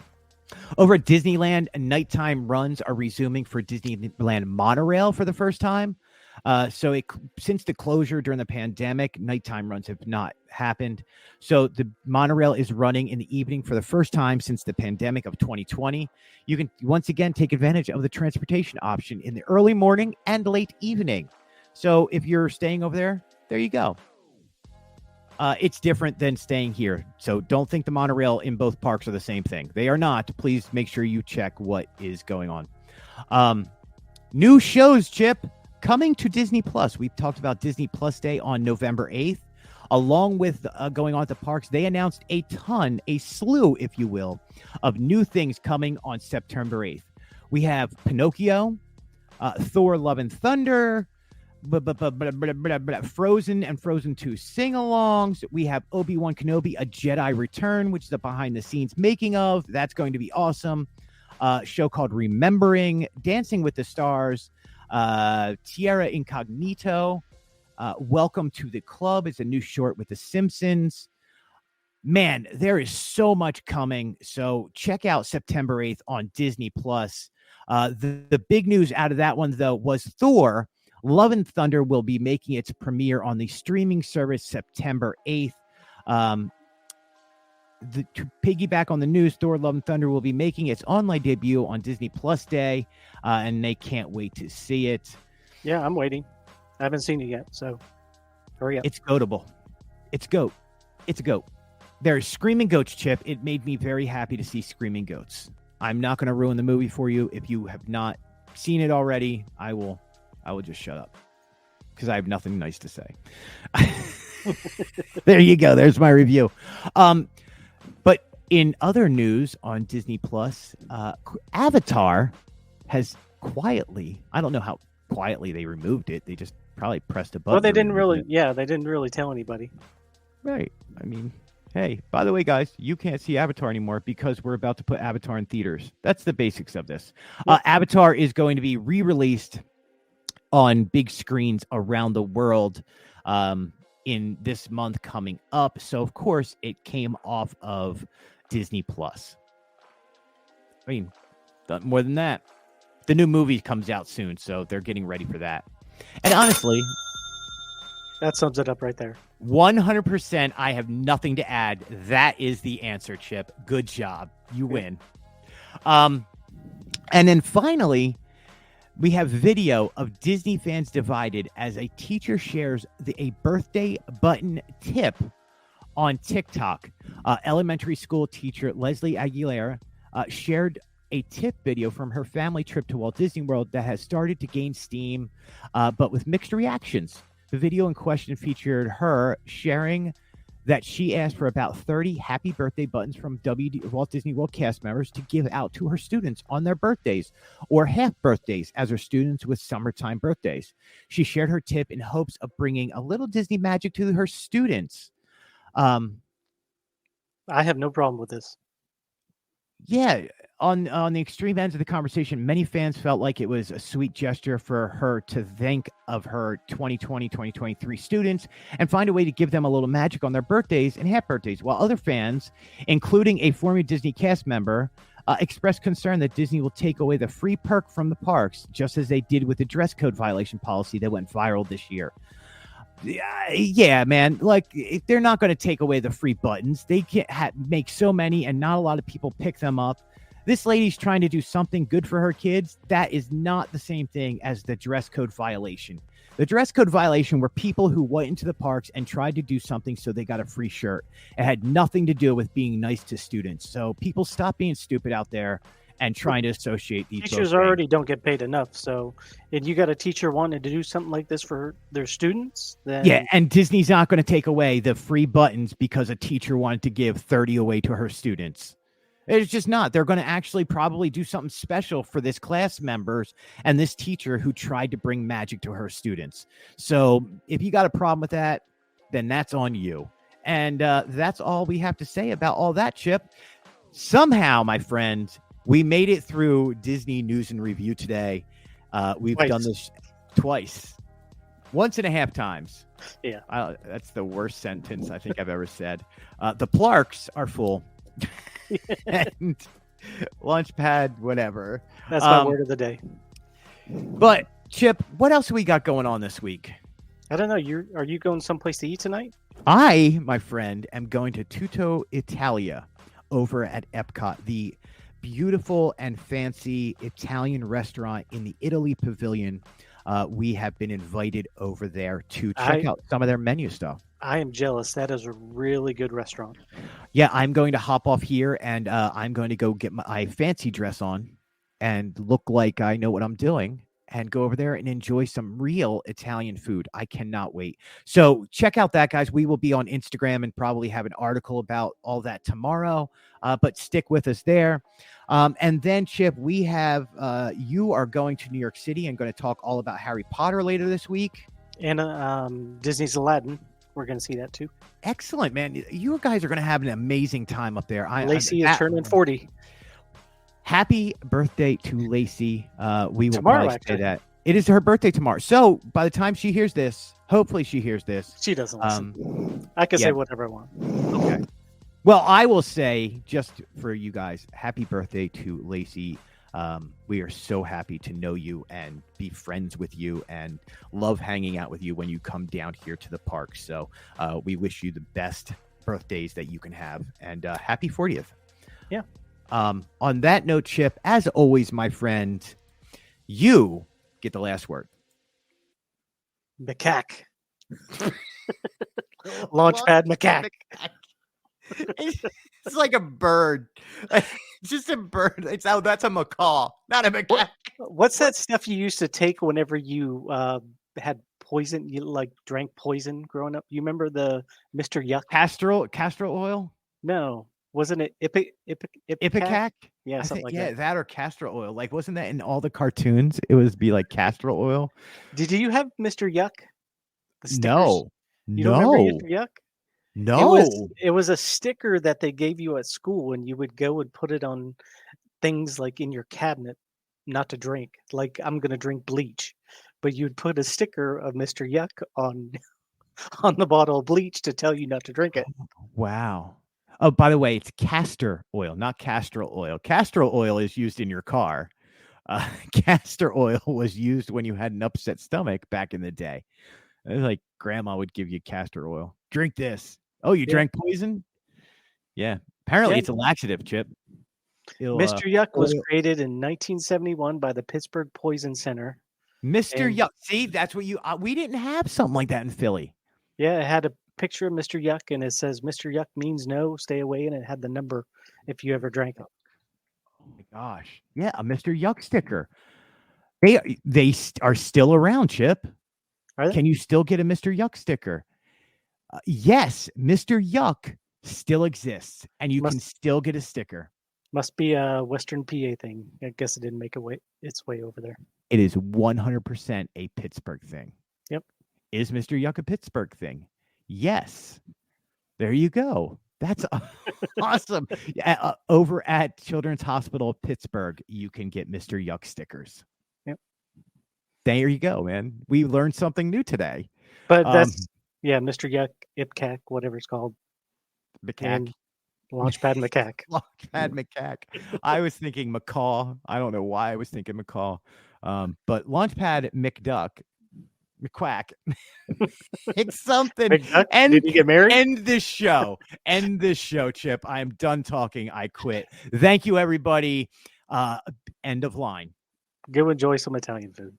Over at Disneyland, nighttime runs are resuming for Disneyland Monorail for the first time. Since the closure during the pandemic, nighttime runs have not happened. So the monorail is running in the evening for the first time since the pandemic of 2020. You can once again take advantage of the transportation option in the early morning and late evening. So if you're staying over there, there you go. It's different than staying here. So don't think the monorail in both parks are the same thing. They are not. Please make sure you check what is going on. New shows, Chip. Coming to Disney Plus. We've talked about Disney Plus Day on November 8th. Along with going on at the parks, they announced a slew, if you will, of new things coming on September 8th. We have Pinocchio, Thor, Love and Thunder, Frozen and Frozen 2 sing-alongs. We have Obi-Wan Kenobi, A Jedi Return, which is a behind-the-scenes making of. That's going to be awesome. Show called Remembering, Dancing with the Stars, Tierra Incognito, Welcome to the Club is a new short with the Simpsons. Man, there is so much coming. So check out September 8th on Disney Plus. The big news out of that one, though, was Thor, Love and Thunder will be making its premiere on the streaming service September 8th. To piggyback on the news, Thor Love and Thunder will be making its online debut on Disney Plus Day, and they can't wait to see it.
Yeah, I'm waiting. I haven't seen it yet, so hurry up.
It's goatable. It's a goat. There's screaming goats, Chip. It made me very happy to see screaming goats. I'm not going to ruin the movie for you. If you have not seen it already, I will just shut up because I have nothing nice to say. There you go. There's my review. But in other news on Disney Plus, Avatar has quietly, I don't know how quietly they removed it. They just probably pressed a button.
Well, they didn't really tell anybody.
Right. I mean, hey, by the way, guys, you can't see Avatar anymore because we're about to put Avatar in theaters. That's the basics of this. Avatar is going to be re-released on big screens around the world in this month coming up. So, of course, it came off of Disney Plus. I mean, more than that, the new movie comes out soon, so they're getting ready for that. And honestly,
that sums it up right there.
100%. I have nothing to add. That is the answer, Chip. Good job. You win. And then finally, we have video of Disney fans divided as a teacher shares a birthday button tip on TikTok. Elementary school teacher Leslie Aguilera shared a tip video from her family trip to Walt Disney World that has started to gain steam, but with mixed reactions. The video in question featured her sharing that she asked for about 30 happy birthday buttons from Walt Disney World cast members to give out to her students on their birthdays or half birthdays as her students with summertime birthdays. She shared her tip in hopes of bringing a little Disney magic to her students.
I have no problem with this.
Yeah, on the extreme ends of the conversation, many fans felt like it was a sweet gesture for her to think of her 2020-2023 students and find a way to give them a little magic on their birthdays and half birthdays, while other fans, including a former Disney cast member, expressed concern that Disney will take away the free perk from the parks, just as they did with the dress code violation policy that went viral this year. Yeah, man. Like, if they're not going to take away the free buttons, they can't make so many, and not a lot of people pick them up. This lady's trying to do something good for her kids. That is not the same thing as the dress code violation. The dress code violation were people who went into the parks and tried to do something so they got a free shirt. It had nothing to do with being nice to students. So people stop being stupid out there and trying to associate these
teachers already don't get paid enough. So if you got a teacher wanting to do something like this for their students, then
yeah, and Disney's not going to take away the free buttons because a teacher wanted to give 30 away to her students. It's just not. They're going to actually probably do something special for this class members and this teacher who tried to bring magic to her students. So if you got a problem with that, then that's on you. And that's all we have to say about all that, Chip. Somehow, my friend, we made it through Disney News and Review today. We've done this twice. 1.5 times.
Yeah.
That's the worst sentence I think I've ever said. The Plarks are full. And Launchpad, whatever.
That's my word of the day.
But, Chip, what else we got going on this week?
I don't know. Are you going someplace to eat tonight?
I, my friend, am going to Tutto Italia over at Epcot, the beautiful and fancy Italian restaurant in the Italy Pavilion. We have been invited over there to check out some of their menu stuff.
I am jealous. That is a really good restaurant.
Yeah, I'm going to hop off here and I'm going to go get my fancy dress on and look like I know what I'm doing and go over there and enjoy some real Italian food. I cannot wait. So check out that, guys. We will be on Instagram and probably have an article about all that tomorrow, but stick with us there. And then, Chip, we have you are going to New York City and going to talk all about Harry Potter later this week.
And Disney's Aladdin. We're going to see that too.
Excellent, man. You guys are going to have an amazing time up there.
Lacey is turning 40.
Happy birthday to Lacey. We will
tomorrow,
probably say that. It is her birthday tomorrow. So by the time she hears this, hopefully she hears this.
She doesn't listen. I can say whatever I want.
Okay. Well, I will say, just for you guys, happy birthday to Lacey. We are so happy to know you and be friends with you and love hanging out with you when you come down here to the park. So we wish you the best birthdays that you can have, and happy 40th.
Yeah.
On that note, Chip, as always, my friend, you get the last word.
Macaque. Launchpad macaque.
It's like a bird. It's just a bird. That's a macaw, not a macaque.
What's that stuff you used to take whenever you had poison? You drank poison growing up. You remember the Mr. Yuck?
Castor oil?
No, wasn't it
Ipecac?
Yeah, something like that.
Yeah, that or castor oil. Like, wasn't that in all the cartoons? It was be like castor oil.
Did you have Mr. Yuck?
No.
You don't remember Mr. Yuck?
No.
It was a sticker that they gave you at school, and you would go and put it on things like in your cabinet, not to drink. Like, I'm gonna drink bleach, but you'd put a sticker of Mr. Yuck on on the bottle of bleach to tell you not to drink it.
Wow. Oh, by the way, it's castor oil, not castor oil. Castor oil is used in your car. Castor oil was used when you had an upset stomach back in the day. It was like grandma would give you castor oil. Drink this. Oh, you drank poison? Yeah. Apparently,
Yeah.
it's a laxative, Chip.
Mr. Yuck was
oil-
created in 1971 by the Pittsburgh Poison Center.
Mr.
And-
Yuck. See, that's what you. We didn't have something like that in Philly.
Yeah, it had a picture of Mr. Yuck, and it says Mr. Yuck means no, stay away, and it had the number if you ever drank it.
Oh my gosh. Yeah, a Mr. Yuck sticker. They are still around, Chip.
Are they?
Can you still get a Mr. Yuck sticker? Yes, Mr. Yuck still exists, and you can still get a sticker.
Must be a Western PA thing. I guess it didn't make its way over there.
It is 100% a Pittsburgh thing.
Yep.
Is Mr. Yuck a Pittsburgh thing? Yes. There you go. That's awesome. Over at Children's Hospital of Pittsburgh, you can get Mr. Yuck stickers.
Yep.
There you go, man. We learned something new today.
But that's Mr. Yuck, Ipcac, whatever it's called.
Macaque.
Launchpad Macaque.
Launchpad Macaque. I was thinking macaw. I don't know why I was thinking macaw. But Launchpad McDuck. McQuack. It's something.
McDuck?
And
did he get married?
End this show. End this show, Chip. I am done talking. I quit. Thank you, everybody. End of line.
Go enjoy some Italian food.